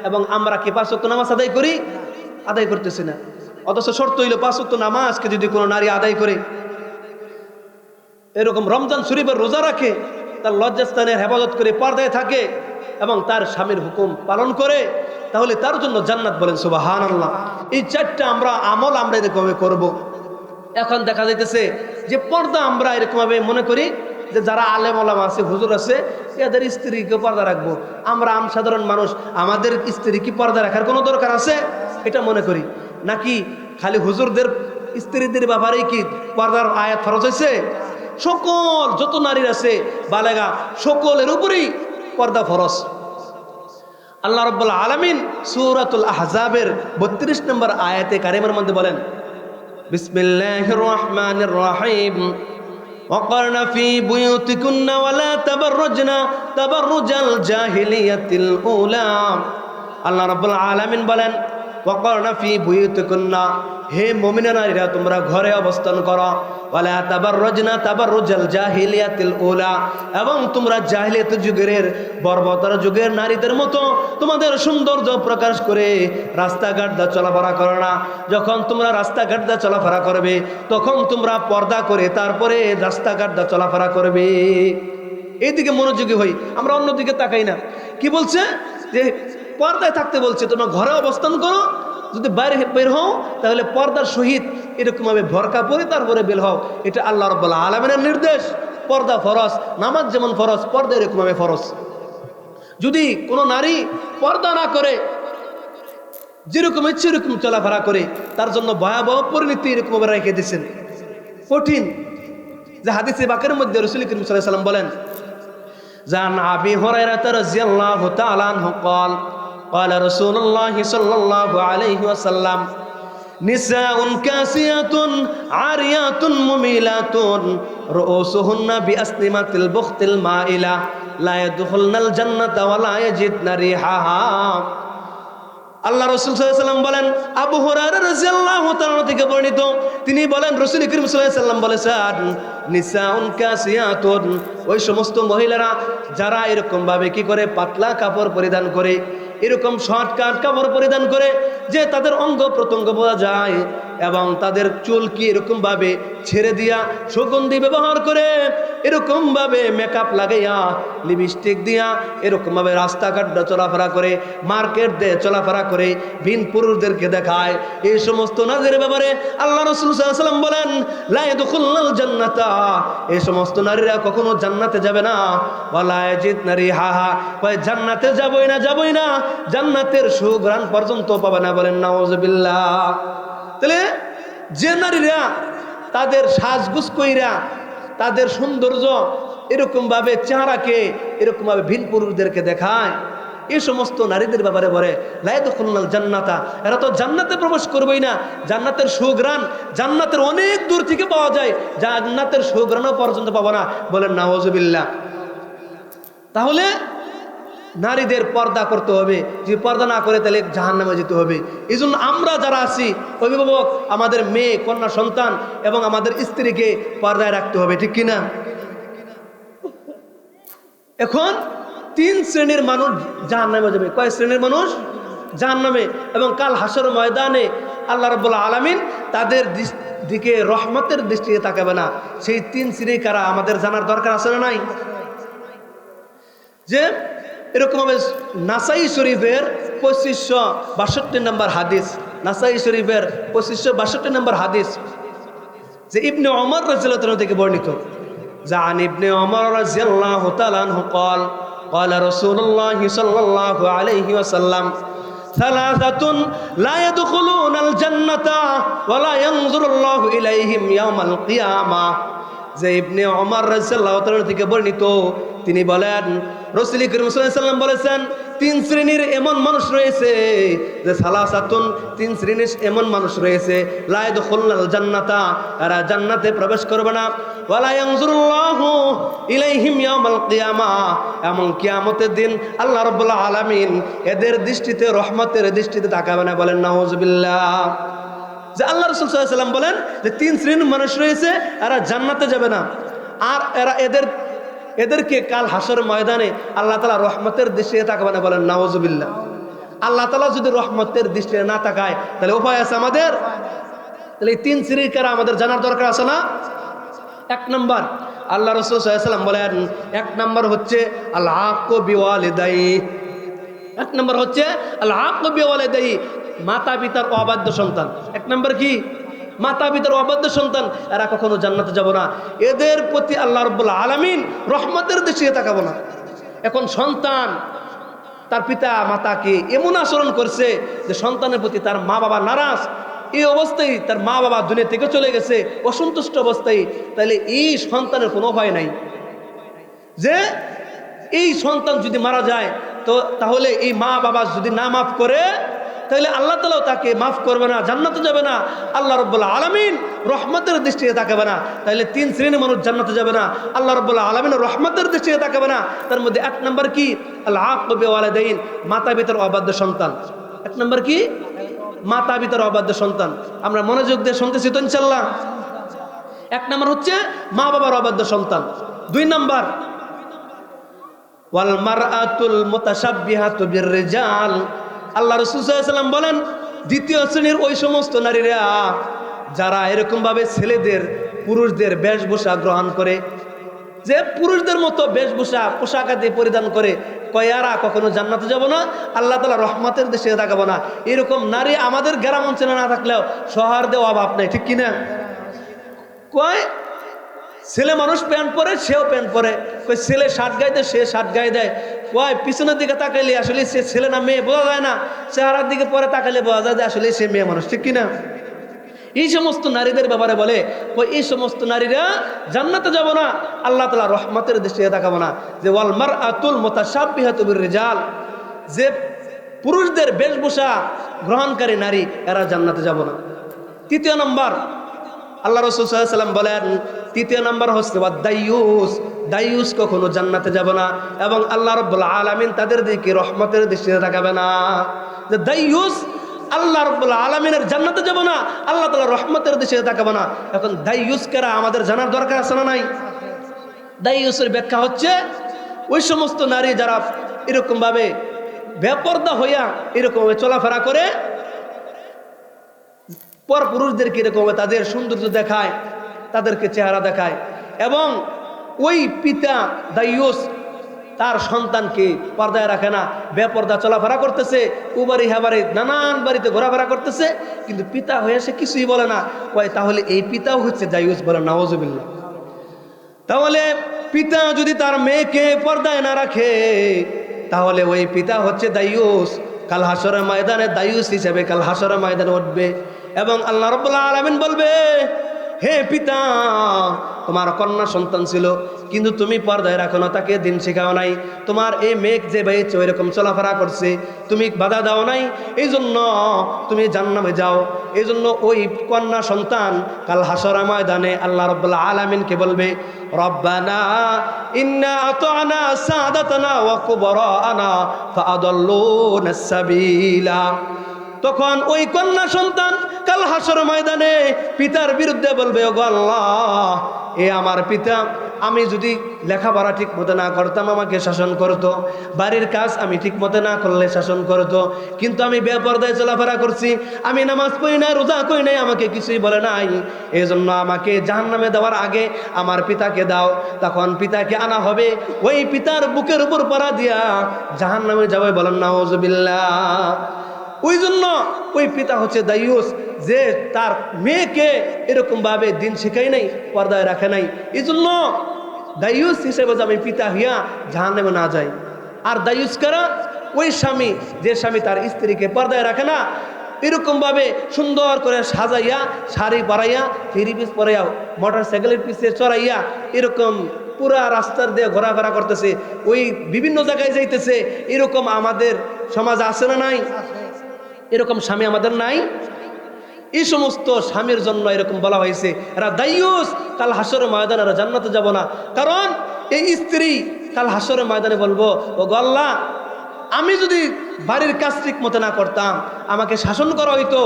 [SPEAKER 1] এবং আমরা কি 5 ওয়াক্ত নামাজ আদায় করি? আদায় করতেছি না। অথচ শর্ত হইল 5 ওয়াক্ত নামাজকে যদি কোনো নারী আদায় করে, এরকম রমজান শরীফের রোজা রাখে, তার লজ্জাস্থানের হেফাজত করে, পর্দায় থাকে এবং তার স্বামীর হুকুম পালন করে, তাহলে তার জন্য জান্নাত। বলেন সুবহানাল্লাহ। এই 4টা আমল আমরা এরকমভাবে করব। এখন দেখা যাইতেছে যে পর্দা আমরা এরকমভাবে মনে করি যে যারা আলেম ওলামা আছে, হুজুর আছে, এদের স্ত্রীকে পর্দা রাখবো। আমরা সাধারণ মানুষ, আমাদের স্ত্রী কি পর্দা রাখার কোনো দরকার আছে এটা মনে করি? নাকি খালি হুজুরদের স্ত্রীদের ব্যাপারেই কি পর্দার আয়াত ফরজ হয়েছে? সকল যত নারীর আছে বালেগা সকলের উপরেই পর্দা ফরজ। আল্লাহ রাব্বুল আলামিন সূরাতুল আহজাবের 32 নম্বর আয়াতে কারিমার মধ্যে বলেন, বিসমিল্লাহির রহমানির রহিম, وقرن في بيوتكن ولا تبرجن تبرج الجاهلية الأولى। আল্লাহ রাব্বুল আলামিন বলেন, وقرن في بيوتكن, হে মুমিনা নারীরা তোমরা ঘরে অবস্থান করো, ওয়ালা তাবাররুজনা তাবাররুজাল জাহিলিয়াতিল উলা, এবং তোমরা জাহিলিয়াত যুগের বর্বরতার যুগের নারীদের মতো তোমাদের সৌন্দর্য প্রকাশ করে রাস্তাঘাট দিয়ে চলাফেরা করো না। যখন তোমরা রাস্তাঘাট দিয়ে চলাফেরা করবে তখন তোমরা পর্দা করে তারপরে রাস্তাঘাট দিয়ে চলাফেরা করবে। এইদিকে মনোযোগী হই, আমরা অন্যদিকে তাকাই না। কি বলছে? যে পর্দায় থাকতে বলছে, তোমরা ঘরে অবস্থান করো, যদি বাইরে বের হও তাহলে পর্দার সহিত এরকমভাবে ভরকা পরে তারপরে বের হও। এটা আল্লাহ রাব্বুল আলামিনের নির্দেশ। পর্দা ফরজ, নামাজ যেমন ফরজ, পর্দা এরকমভাবে ফরজ। যদি কোনো নারী পর্দা না করে, যেরকম ইচ্ছে এরকম চলাফেরা করে, তার জন্য ভয়াবহ পরিণতি এরকমভাবে রেখে দিয়েছেন, কঠিন। যে হাদিসে বাকের মধ্যে রাসূল করিম সাল্লাল্লাহু আলাইহি ওয়াসাল্লাম বলেন, জান আবি হুরায়রা রাদিয়াল্লাহু তাআলা আনহু قال قال رسول الله صلى الله عليه وسلم نساء كاسيات عاريات مميلات رؤوسهن بأسنمة البخت المائلة لا يدخلن الجنة ولا يجدن ريحها। আল্লাহ রাসূল সাল্লাল্লাহু আলাইহি ওয়াসাল্লাম বলেন, আবু হুরায়রা রাদিয়াল্লাহু তাআলা থেকে বর্ণিত, তিনি বলেন রাসূল করিম সাল্লাল্লাহু আলাইহি ওয়াসাল্লাম বলেছেন, নিসাউন কাসিয়াতুন, ওই সমস্ত মহিলারা যারা এরকম ভাবে কি করে পাতলা কাপড় পরিধান করে, এরকম শর্টকাট কাপড় পরিধান করে যে তাদের অঙ্গ প্রত্যঙ্গ বোঝা যায়, এবং তাদের চুল কি এরকম ভাবে ছেড়ে দিয়া সুগন্ধি ব্যবহার করে, এরকম ভাবে মেকআপ লাগাইয়া লিপস্টিক দিয়া এরকম ভাবে রাস্তাঘাট চলাফেরা করে, মার্কেট দিয়ে চলাফেরা করে, ভিন পুরুষদেরকে দেখায়, এই সমস্ত নারীদের ব্যাপারে আল্লাহ রাসূল সাল্লাল্লাহু আলাইহি ওয়াসাল্লাম বলেন, লা ইয়াদখুলুল জান্নাতা, এই সমস্ত নারীরা কখনো জান্নাতে যাবে না। ওয়ালা ইয়াজিদনা রিহাহা, কয় জান্নাতে যাবই না, জান্নাতের সুঘ্রাণ পর্যন্ত পাবে না। বলেন নাউযুবিল্লাহ। তাহলে যে নারীরা তাদের সাজগুজ কইরা তাদের সৌন্দর্য এরকম ভাবে চেহারাকে এরকম ভাবে ভিন পুরুষদেরকে দেখায়, এই সমস্ত নারীদের ব্যাপারে বলে লা ইয়াদখুলুল জান্নাতা, এরা তো জান্নাতে প্রবেশ করবেই না। জান্নাতের সুঘ্রাণ জান্নাতের অনেক দূর থেকে পাওয়া যায়, জান্নাতের সুঘ্রাণও পর্যন্ত পাবো না। বলেন নাউযুবিল্লাহ। তাহলে নারীদের পর্দা করতে হবে, যে পর্দা না করে তাহলে জাহান্নামে যেতে হবে। এই জন্য আমরা যারা আছি অভিভাবক, আমাদের মেয়ে কন্যা সন্তান এবং আমাদের স্ত্রীকে পর্দায় রাখতে হবে, ঠিক কিনা? এখন 3 শ্রেণীর মানুষ জাহান্নামে যাবে। কয় শ্রেণীর মানুষ? জাহান্নামে। এবং কাল হাসর ময়দানে আল্লাহ রাব্বুল আলামিন তাদের দিকে রহমতের দৃষ্টিতে তাকাবে না। সেই 3 শ্রেণী কারা আমাদের জানার দরকার আছে না নাই? যে এরকম ভাবে নাসাই শরীফের 2562 নম্বর হাদিস, নাসাই শরীফের 2562 নম্বর হাদিস, যে ইবনে ওমর রাদিয়াল্লাহু তাআলা থেকে বর্ণিত, জান ইবনে ওমর রাদিয়াল্লাহু তাআলা আনহু قال قال رسول الله صلى الله عليه وسلم ثلاثة لا يدخلون الجنة ولا ينظر الله إليهم يوم القيامة। যে ইবনে ওমর রাদিয়াল্লাহু তাআলা থেকে বর্ণিত, তিনি বলেন, রাসূল করিম সাল্লাল্লাহু আলাইহি ওয়াসাল্লাম বলেছেন, তিন শ্রেণীর এমন মানুষ রয়েছে যে সালাসাতুন, তিন শ্রেণীর এমন মানুষ রয়েছে লা ইয়াদখুলুল জান্নাতা, এরা জান্নাতে প্রবেশ করবে না, ওয়ালা ইয়ানজুরুল্লাহু ইলাইহিম ইয়াউমাল কিয়ামাহ, এবং কিয়ামতের দিন আল্লাহ রাব্বুল আলামিন এদের দৃষ্টিতে রহমতের দৃষ্টিতে তাকাবে না। বলেন নাউযুবিল্লাহ। যে আল্লাহ রাসূল সাল্লাল্লাহু আলাইহি ওয়াসাল্লাম বলেন যে তিন শ্রেণীর মানুষ রয়েছে, এরা জান্নাতে যাবে না, আর এদেরকে কাল হাসরের ময়দানে আল্লাহ তাআলা রহমতের দৃষ্টিতে তাকাবে না। বলেন নাউযুবিল্লাহ। আল্লাহ তাআলা যদি রহমতের দৃষ্টিতে না তাকায় তাহলে উপায় আছে আমাদের? তাহলে এই তিন শ্রেণীর কারা আমাদের জানার দরকার আছে না? এক নম্বর, আল্লাহ রাসূল সাল্লাল্লাহু আলাইহি ওয়াসাল্লাম বলেন, এক নম্বর হচ্ছে আল আক্কু বিওয়ালিদাই, এক নম্বর হচ্ছে আল আক্কু বিওয়ালিদাই, মাতা পিতার অবাধ্য সন্তান। এক নম্বর কি? মাতা পিতার অবাধ্য সন্তান, এরা কখনো জান্নাতে যাব না। এদের প্রতি আল্লাহ রাব্বুল আলামিন রহমতের দৃষ্টিতে তাকাবো না। এখন সন্তান তার পিতা মাতাকে এমন আচরণ করছে যে সন্তানের প্রতি তার মা বাবা নারাজ, এই অবস্থায় তার মা বাবা দুনিয়া থেকে চলে গেছে অসন্তুষ্ট অবস্থায়, তাহলে এই সন্তানের কোনো ভয় নাই যে এই সন্তান যদি মারা যায় তো তাহলে এই মা বাবা যদি না মাফ করে তাহলে আল্লাহ তাআলাও তাকে মাফ করবে না, জান্নাতে যাবে না, আল্লাহ রাব্বুল আলামিন রহমতের দৃষ্টিতে তাকাবে না। তাহলে তিন শ্রেণীর মানুষ জান্নাতে যাবে না, আল্লাহ রাব্বুল আলামিন রহমতের দৃষ্টিতে তাকাবে না। তার মধ্যে এক নম্বর কি? আল আক্কু বিওয়ালিদাইন, মাতা পিতার অবাধ্য সন্তান। এক নম্বর কি? মাতা পিতার অবাধ্য সন্তান। আমরা মনোযোগ দিয়ে শুনতেছি তো ইনশাআল্লাহ? এক নম্বর হচ্ছে মা বাবার অবাধ্য সন্তান। দুই নম্বর ওয়াল মারআতুল মুতাশাব্বিহাতু বিররিজাল, আল্লাহ রাসূল সাল্লাল্লাহু আলাইহি ওয়াসাল্লাম বলেন, দ্বিতীয় শ্রেণীর ওই সমস্ত নারীরা যারা এরকম ভাবে ছেলেদের পুরুষদের বেশভূষা গ্রহণ করে, যে পুরুষদের মতো বেশভূষা পোশাক আদি পরিধান করে, কয়ারা কখনো জান্নাতে যাব না, আল্লাহ তাআলা রহমতের দেশে তাকাবো না। এরকম নারী আমাদের গ্রাম অঞ্চলে না থাকলেও শহর দেওয়া অভাব নেই, ঠিক কিনা? কয় ছেলে মানুষ প্যান্ট পরে, সেও প্যান্ট পরে, কই ছেলে শার্ট গায়ে দেয়, সে শার্ট গায়ে দেয়, কয় পিছনের দিকে তাকাইলে আসলে সে ছেলে না মেয়ে বোঝা যায় না, চেহারার দিকে পরে তাকাইলে বোঝা যায় যে আসলে সে মেয়ে মানুষ, ঠিক কিনা? এই সমস্ত নারীদের ব্যাপারে বলে এই সমস্ত নারীরা জান্নাতে যাব না, আল্লাহ তাআলা রহমতের দৃষ্টিতে তাকাবো না। যে ওয়াল মারআতুল মুতাশাব্বিহাতু বিররিজাল, যে পুরুষদের বেশভূষা গ্রহণকারী নারী, এরা জান্নাতে যাব না। তৃতীয় নম্বর আল্লাহ রাসূল সাল্লাল্লাহু আলাইহি ওয়াসাল্লাম বলেন, তৃতীয় নম্বর হচ্ছে দাইয়ুস, দাইয়ুস কখনো জান্নাতে যাব না, এবং আল্লাহ রাব্বুল আলামিন তাদের দিকে রহমতের দৃষ্টিতে তাকাবে না। যে দাইয়ুস, আল্লাহ রাব্বুল আলামিনের জান্নাতে যাব না, আল্লাহ তাআলা রহমতের দৃষ্টিতে তাকাবে না। এখন দাইয়ুস কারা আমাদের জানার দরকার আছে না নাই? দাইয়ুসের ব্যাখ্যা হচ্ছে ওই সমস্ত নারী যারা এরকম ভাবে বেপরদা হইয়া এরকম চলাফেরা করে, পর পুরুষদেরকে এরকম তাদের সৌন্দর্য দেখায়, তাদেরকে চেহারা দেখায়, এবং ওই পিতা দাইয়ুস তার সন্তানকে পর্দায় রাখে না, বেপর্দা চলাফেরা করতেছে, উবারি হাবারি নানান বাড়িতে ঘোরাফেরা করতেছে, কিন্তু পিতা হয়ে সে কিছুই বলে না। কয় তাহলে এই পিতাও হচ্ছে দাইয়ুস। বলে নাউযুবিল্লাহ। তাহলে পিতা যদি তার মেয়েকে পর্দায় না রাখে তাহলে ওই পিতা হচ্ছে দাইয়ুস। কাল হাসরের ময়দানে দাইয়ুস হিসেবে কাল হাসরের ময়দানে উঠবে, এবং আল্লাহ রাব্বুল আলামিন বলবে, হে পিতা, তোমার কন্যা সন্তান ছিল কিন্তু তুমি পর্দায় রাখো না, তাকে দিন শেখাও নাই, তোমার এই মেঘ যে বাইছে ওইরকম চলাফেরা করছে, তুমি বাধা দাও নাই, এই জন্য তুমি জান্নাতে যাও। এই জন্য ওই কন্যা সন্তান কাল হাসরের ময়দানে আল্লাহ রাব্বুল আলামিনকে বলবে, রব্বানা ইন্না আতানা সাদাতানা ওয়া কুবরানা ফাআদাল্লুনা সাবিলা। তখন ওই কন্যা সন্তান কাল হাসরের ময়দানে পিতার বিরুদ্ধে বলবে, ওগো আল্লাহ, এ আমার পিতা, আমি যদি লেখাপড়া ঠিক মতো না করতাম আমাকে শাসন করতো, বাড়ির কাজ আমি ঠিক মতো না করলে শাসন করতো, কিন্তু আমি বেপরদায় চলাফেরা করছি, আমি নামাজ পড়ি নাই, রোজা করি নাই, আমাকে কিছুই বলে নাই, এই জন্য আমাকে জাহান্নামে দেওয়ার আগে আমার পিতাকে দাও। তখন পিতাকে আনা হবে, ওই পিতার বুকের উপর পড়া দিয়া জাহান্নামে যাবে। বলেন নাউযুবিল্লাহ। ওই জন্য ওই পিতা হচ্ছে দাইয়ুস, যে তার মেয়েকে এরকম ভাবে দিন শেখাই নাই, পর্দায় রাখে নাই। এই জন্য দাইয়ুস হিসেবে আমি পিতা হইয়া জাহান্নামে না যাই। আর দাইয়ুস কারা? ওই স্বামী, যে স্বামী তার স্ত্রীকে পর্দায় রাখে না, এরকম ভাবে সুন্দর করে সাজাইয়া, শাড়ি পরাইয়া, থ্রি পিস পরাইয়া, মোটর সাইকেলের পিছে চড়াইয়া এরকম পুরা রাস্তার দিয়ে ঘোরাফেরা করতেছে, ওই বিভিন্ন জায়গায় যাইতেছে, এরকম আমাদের সমাজে আছে না নাই? এরকম স্বামী আমাদের নাই? এই সমস্ত স্বামীর জন্য এরকম বলা হয়েছে এরা দায়ুস, কাল হাসরের ময়দানে এরা জান্নাতে যাব না। কারণ এই স্ত্রী কাল হাসরের ময়দানে বলবো, ও গো আল্লাহ, আমি যদি বাড়ির কাজ ঠিক মতো না করতাম, আমাকে শাসন করা হইতো,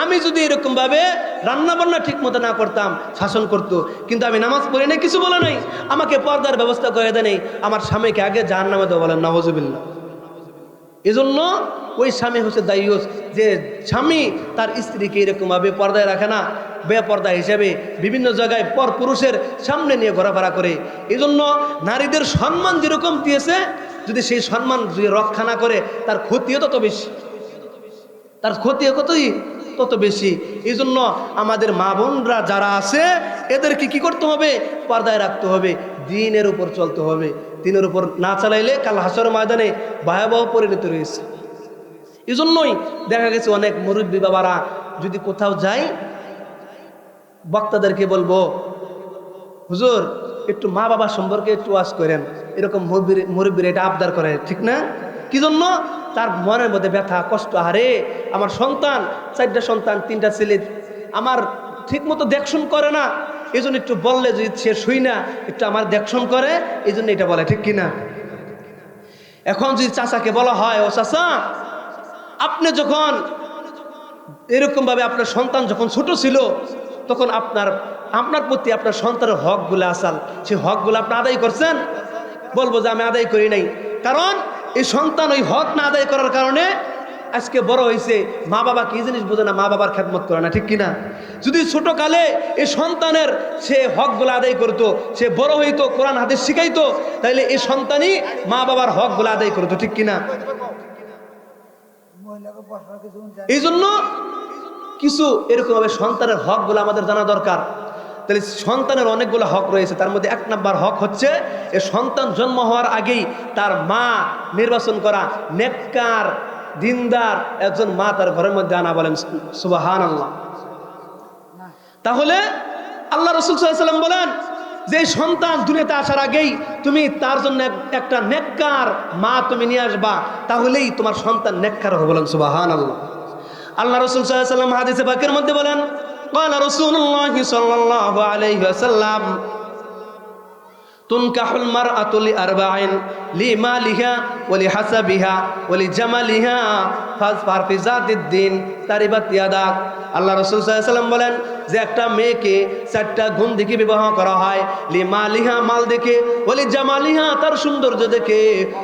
[SPEAKER 1] আমি যদি এরকম ভাবে রান্না বান্না ঠিক মতো না করতাম, শাসন করতো, কিন্তু আমি নামাজ পড়ি নাই, কিছু বলে নাই, আমাকে পর্দার ব্যবস্থা করে দেয় নাই, আমার স্বামীকে আগে জাহান্নামে দেবো, বলেন নাউজুবিল্লাহ। এজন্য ওই স্বামী হচ্ছে দায়ুস, যে স্বামী তার স্ত্রীকে এরকমভাবে পর্দায় রাখে না, বেপর্দা হিসেবে বিভিন্ন জায়গায় পর পুরুষের সামনে নিয়ে ঘোরাফেরা করে। এজন্য নারীদের সম্মান যেরকম দিয়েছে, যদি সেই সম্মান যদি রক্ষা না করে, তার ক্ষতিও তত বেশি, তার ক্ষতিও তত বেশি। এই জন্য আমাদের মা বোনরা যারা আছে, এদেরকে কি করতে হবে? পর্দায় রাখতে হবে, দ্বীনের উপর চলতে হবে। দ্বীনের উপর না চালাইলে কাল হাসর ময়দানে ভয়াবহ পরিণতি রয়েছে। এই জন্যই দেখা গেছে অনেক মুরব্বী বাবারা যদি কোথাও যায়, বক্তাদেরকে বলবো, হুজুর একটু মা বাবা সম্পর্কে একটু ওয়াজ করেন, এরকম মুরব্বীরা এটা আবদার করে, ঠিক না? কি জন্য? তার মনের মধ্যে ব্যথা, কষ্ট, আরে আমার সন্তান, 4টা সন্তান, 3টা ছেলে, আমার ঠিক মতো দেখশন করে না, এই জন্য একটু বললে যদি সে শুই না, একটু আমার দেখশন করে, এই জন্য এটা বলে, ঠিক কিনা? এখন যদি চাচাকে বলা হয়, ও চাচা, আপনি যখন এরকম ভাবে আপনার সন্তান যখন ছোট ছিল, তখন আপনার প্রতি আপনার সন্তানের হকগুলো আসাল, সেই হকগুলো আপনি আদায় করছেন? বলবো যে আমি আদায় করি নাই। কারণ এই সন্তান ওই হক না আদায় করার কারণে আজকে বড় হয়েছে, মা বাবা কি জিনিস বোঝে না, মা বাবার খেদমত করে না, ঠিক কিনা? যদি ছোটকালে এই সন্তানের সে হকগুলো আদায় করতো, সে বড় হইতো, কোরআন হাদিস শিখাইতো, তাইলে এই সন্তানই মা বাবার হকগুলো আদায় করতো, ঠিক কিনা? এই জন্য কিছু এরকম ভাবে সন্তানের হকগুলো আমাদের জানা দরকার। তাহলে সন্তানের অনেকগুলো হক রয়েছে, তার মধ্যে 1 নম্বর হক হচ্ছে এই সন্তান জন্ম হওয়ার আগেই তার মা নির্বাচন করা, নেককার দিনদার একজন মা তার ঘরের মধ্যে আনা, বলেন সুবহানাল্লাহ। তাহলে আল্লাহ রাসূল সাল্লাল্লাহু আলাইহি ওয়াসাল্লাম বলেন যে সন্তান দুনিয়াতে আসার আগেই তুমি তার জন্য একটা নেককার মা তুমি নিয়ে আসবা, তাহলেই তোমার সন্তান নেককার হবে, বলেন সুবহানাল্লাহ। আল্লাহ রাসূল সাল্লাল্লাহু আলাইহি ওয়াসাল্লাম হাদিসে পাকের মধ্যে বলেন, ক্বালা রাসূলুল্লাহ সাল্লাল্লাহু আলাইহি ওয়াসাল্লাম, তুনকাহুল মারআতু লিআরবাইন লিমালিহা ওয়া লিহাসাবিহা ওয়া লিজামালিহা ফাজফার ফি যাতিদ্দিন তারিবাত ইয়াদাক। আল্লাহ রাসূল সাল্লাল্লাহু আলাইহি ওয়াসাল্লাম বলেন যে একটা মেয়েকে 4টা গুণ দেখে বিবাহ করা হয়, লিমালিহা মাল দেখে, ওয়া লিজামালিহা তার সৌন্দর্য দেখে,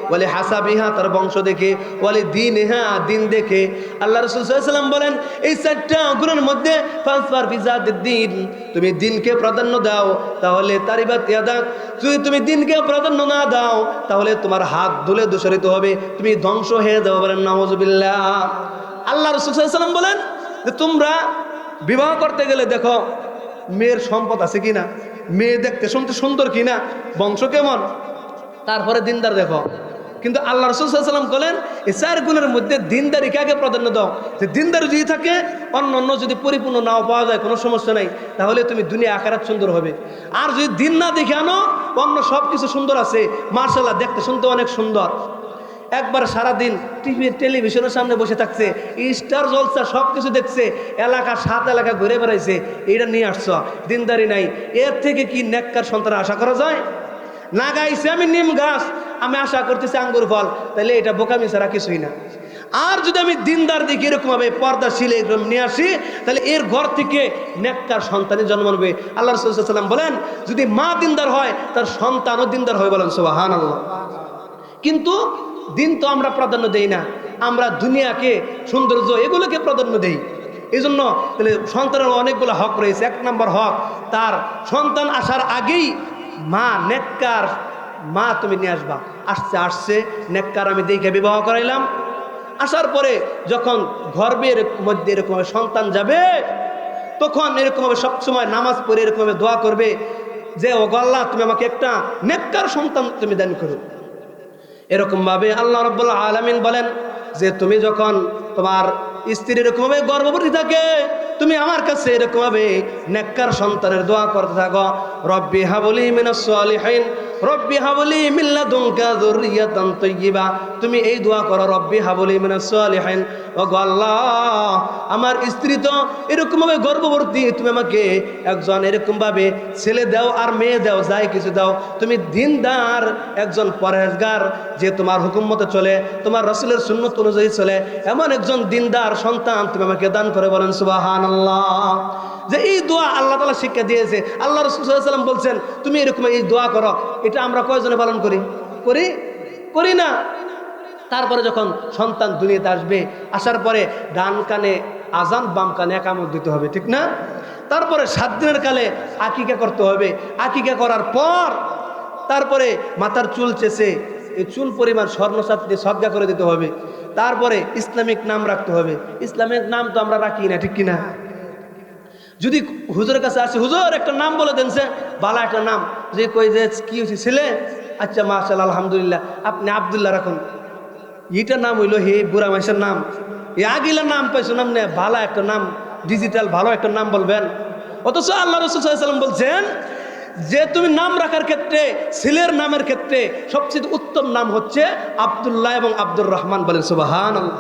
[SPEAKER 1] ওয়া লিহাসাবিহা তার বংশ দেখে, ওয়া লিদিনহা দিন দেখে। আল্লাহ রাসূল সাল্লাল্লাহু আলাইহি ওয়াসাল্লাম বলেন এই 4টা গুণের মধ্যে ফাজফার ফি যাতিদ্দিন, তুমি দিনকে প্রাধান্য দাও, তাহলে তারিবাত ইয়াদাক। যদি তুমি দিনকে প্রাধান্য না দাও, তাহলে তোমার হাত ধুলে দূষিত হবে, তুমি ধ্বংস হয়ে যাবে, বলেন নাউজুবিল্লাহ। আল্লাহ রাসূল সাল্লাল্লাহু আলাইহি ওয়াসাল্লাম বলেন যে তোমরা বিবাহ করতে গেলে দেখো মেয়ের সম্পদ আছে কিনা, মেয়ে দেখতে শুনতে সুন্দর কিনা, বংশ কেমন, তারপরে দিনদার দেখো। কিন্তু আল্লাহ রাসূল সাল্লাল্লাহু আলাইহি ওয়াসাল্লাম বলেন এই 4 গুণের মধ্যে দিনদারিকে আগে প্রাধান্য দাও। যে দিনদারি যদি থাকে, অন্য যদি পরিপূর্ণ নাও পাওয়া যায়, কোনো সমস্যা নাই, তাহলে তুমি দুনিয়া আখিরাত সুন্দর হবে। আর যদি দিন না দেখে আনো, অন্য সব কিছু সুন্দর আছে, মাশাআল্লাহ দেখতে শুনতে অনেক সুন্দর, একবার সারাদিন টেলিভিশনের সামনে বসে থাকছে, স্টার জলসা সব কিছু দেখছে, এলাকা 7 এলাকা ঘুরে বেড়াইছে, এটা নিয়ে আসছো, দিনদারি নাই, এর থেকে কি নেককার সন্তান আশা করা যায়? না গাইছে আমি নিম গাছ, আমি আশা করতেছি আঙ্গুর ফল, তাহলে এটা বোকামি ছাড়া কিছুই না। আর যদি আমি দিনদার দিকে এরকম ভাবে পর্দাশীল এরকম নিয়ে আসি, তাহলে এর ঘর থেকে নেককার সন্তানের জন্ম নেবে। আল্লাহ রাসূল সাল্লাল্লাহু আলাইহি ওয়াসাল্লাম বলেন যদি মা দিনদার হয়, তার সন্তানও দিনদার হয়, বলেন সুবহানাল্লাহ। কিন্তু দিন তো আমরা প্রাধান্য দেই না, আমরা দুনিয়াকে, সৌন্দর্য, এগুলোকে প্রাধান্য দেই। এই জন্য তাহলে সন্তানের অনেকগুলো হক রয়েছে। 1 নম্বর হক, তার সন্তান আসার আগেই মা নেককার মা তুমি নিয়ে আসবা। আসছে নেককার আমি দেখে বিবাহ করাইলাম, আসার পরে যখন গর্ভের মধ্যে এরকম সন্তান যাবে, তখন এরকমভাবে সবসময় নামাজ পড়ে এরকমভাবে দোয়া করবে যে ও আল্লাহ তুমি আমাকে একটা নেককার সন্তান তুমি দান করো। এরকম ভাবে আল্লাহ রাব্বুল আলামিন বলেন যে তুমি যখন তোমার স্ত্রী এরকম ভাবে গর্ভবতী থাকে, তুমি আমার কাছে এরকম ভাবে নেককার সন্তানের দোয়া করতে থাকো, রব্বি হাবলি মিনাস সালিহিন রব্বি হাবলি মিন লাদুনকা যুররিয়াতান তাইয়্যিবা, তুমি এই দোয়া করো, রব্বি হাবলি মিনাস সালিহিন, ওগো আল্লাহ আমার স্ত্রী তো এরকম ভাবে গর্ভবতী, তুমি আমাকে একজন এরকম ভাবে ছেলে দাও আর মেয়ে দাও, যাই কিছু দাও, তুমি দিনদার একজন পরহেজগার, যে তোমার হুকুম মতো চলে, তোমার রাসূলের সুন্নাত অনুযায়ী চলে, এমন একজন দিনদার সন্তান তুমি আমাকে দান করে। বলেন সুবহানাল্লাহ। যে এই দোয়া আল্লাহ তাআলা শিক্ষা দিয়েছে। আল্লাহ রাসূল সাল্লাল্লাহু আলাইহি ওয়াসাল্লাম বলছেন তুমি এরকম এই দোয়া করো। এটা আমরা কয়জনে পালন করি? করি না। তারপরে যখন সন্তান দুনিয়াতে আসবে, আসার পরে ডান কানে আজান, বাম কানে একামত দিতে হবে, ঠিক না? তারপরে 7 দিনের কালে আকিকা করতে হবে। আকিকা করার পর তারপরে মাথার চুল চেঁচে এই চুল পরিমাণ স্বর্ণসাত দিয়ে সদকা করে দিতে হবে। তারপরে ইসলামিক নাম রাখতে হবে। ইসলামিক নাম তো আমরা রাখি না, ঠিক কিনা? যদি হুজুরের কাছে আসে, হুজুর একটা নাম বলে দেন, সে বালা একটা নাম, যে কই যে কি হয়েছে ছেলে, আচ্ছা মাশাআল্লাহ আলহামদুলিল্লাহ, আপনি আব্দুল্লাহ রাখুন, এইটা নাম হইলো হে বুড়া মাইসের নাম, এ আগিলা নাম পাইছো নাম নে, ভালো একটা নাম, ডিজিটাল ভালো একটা নাম বলবেন। অথচ আল্লাহ রাসূল সাল্লাল্লাহু আলাইহি ওয়াসাল্লাম বলছেন যে তুমি নাম রাখার ক্ষেত্রে, ছেলের নামের ক্ষেত্রে সবচেয়ে উত্তম নাম হচ্ছে আব্দুল্লাহ এবং আব্দুর রহমান। বলেন সুবহানাল্লাহ।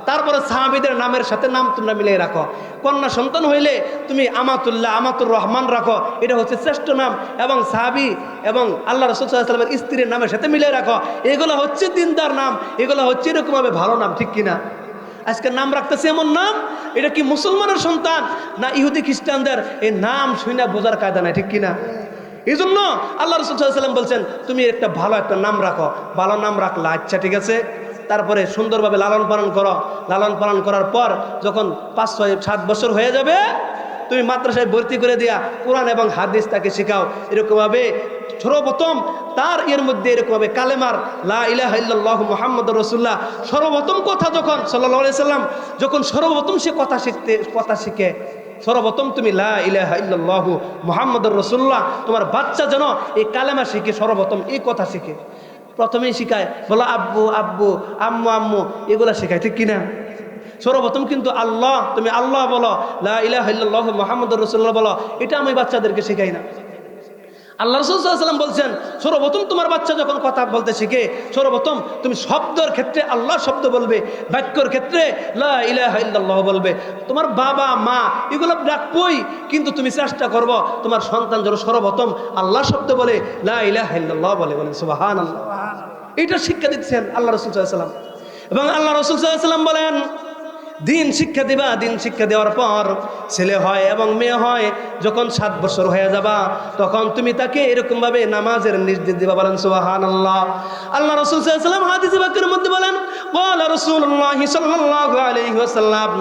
[SPEAKER 1] তারপরে সাহাবীদের নামের সাথে নাম তোমরা মিলিয়ে রাখো। কন্যা সন্তান হইলে তুমি আমাতুল্লাহ, আমাতুর রহমান রাখো, এটা হচ্ছে শ্রেষ্ঠ নাম। এবং সাহাবী এবং আল্লাহ রাসূল সাল্লাল্লাহু আলাইহি ওয়াসাল্লামের স্ত্রীর নামের সাথে মিলিয়ে রাখো। এগুলো হচ্ছে দিনদার নাম, এগুলো হচ্ছে এরকমভাবে ভালো নাম, ঠিক কিনা? আজকে নাম রাখতেছে এমন নাম, এটা কি মুসলমানের সন্তান না ইহুদি খ্রিস্টানদের? এই নাম শুনে বোঝার কায়দা নাই, ঠিক কিনা? এই জন্য আল্লাহ রাসূল সাল্লাল্লাহু আলাইহি ওয়াসাল্লাম বলছেন তুমি একটা ভালো একটা নাম রাখো। ভালো নাম রাখলা, আচ্ছা ঠিক আছে, তারপরে সুন্দরভাবে লালন পালন করো। লালন পালন করার পর যখন 5, 6, 7 বছর হয়ে যাবে, তুমি মাদ্রাসায় ভর্তি করে দিয়া কোরআন এবং হাদিস তাকে শেখাও। এরকমভাবে সর্বপ্রথম তার এর মধ্যে এরকমভাবে কালেমার লা ইলাহা ইল্লাল্লাহু মুহাম্মাদুর রাসূলুল্লাহ সর্বপ্রথম কথা যখন সাল্লাল্লাহু আলাইহি সাল্লাম যখন সর্বপ্রথম সে কথা শিখে, সর্বপ্রথম তুমি লা ইলাহা ইল্লাল্লাহু মুহাম্মাদুর রাসূলুল্লাহ, তোমার বাচ্চা যেন এই কালেমা শিখে, সর্বপ্রথম এই কথা শিখে। প্রথমেই শিখায় বলো আব্বু আব্বু, আম্মু আম্মু, এগুলা শেখায়, ঠিক কিনা? সর্বপ্রথম কিন্তু আল্লাহ, তুমি আল্লাহ বলো, লা ইলাহা ইল্লাল্লাহু মুহাম্মাদুর রাসূলুল্লাহ বলো, এটা আমি বাচ্চাদেরকে শেখাই না। আল্লাহ রাসূল সাল্লাল্লাহু আলাইহি ওয়াসাল্লাম বলছেন সর্বপ্রথম তোমার বাচ্চা যখন কথা বলতে শিখে, সর্বপ্রথম তুমি শব্দের ক্ষেত্রে আল্লাহ শব্দ বলবে, বাক্যর ক্ষেত্রে লা ইলাহা ইল্লাল্লাহ বলবে। তোমার বাবা মা এগুলো ডাকবই, কিন্তু তুমি চেষ্টা করবো তোমার সন্তান যেন সর্বপ্রথম আল্লাহ শব্দ বলে, লা ইলাহা ইল্লাল্লাহ বলে। বলেন সুবহানাল্লাহ। এটা শিক্ষা দিচ্ছেন আল্লাহ রাসূল সাল্লাল্লাহু আলাইহি ওয়াসাল্লাম। এবং আল্লাহ রাসূল সাল্লাল্লাহু আলাইহি ওয়াসাল্লাম বলেন দিন শিক্ষা দিবা, দিন শিক্ষা দেওয়ার পর ছেলে হয় এবং মেয়ে হয়, যখন 7 বছর হয়ে যাবা তখন তুমি তাকে এরকম ভাবে নামাজের নির্দেশ দিবা। বলেন সুবহানাল্লাহ। আল্লাহ রাসূল সাল্লাল্লাহু আলাইহি ওয়াসাল্লাম হাদিসে পাকের মধ্যে বলেন, ক্বালা রাসূলুল্লাহ সাল্লাল্লাহু আলাইহি ওয়াসাল্লাম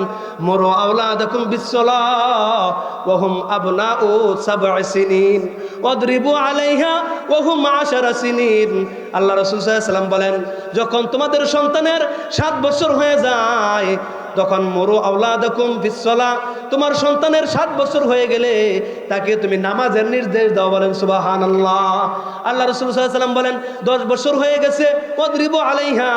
[SPEAKER 1] মুরু আওলাদাকুম বিস-সালাহ ওয়া হুম আবনাউ 7 সিনিন ওয়াদরিবু আলাইহা ওয়া হুম 10 সিনিন। আল্লাহ রাসূল সাল্লাল্লাহু আলাইহি ওয়াসাল্লাম বলেন যখন তোমাদের সন্তানের 7 বছর হয়ে যায়, তখন মুরু আওলাদাকুম বিস-সালাহ, তোমার সন্তানের 7 বছর হয়ে গেলে তাকে তুমি নামাজের নির্দেশ দাও। বলেন সুবহানাল্লাহ। আল্লাহ রাসূল সাল্লাল্লাহু আলাইহি ওয়াসাল্লাম বলেন 10 বছর হয়ে গেছে ওয়াদরিবু আলাইহা,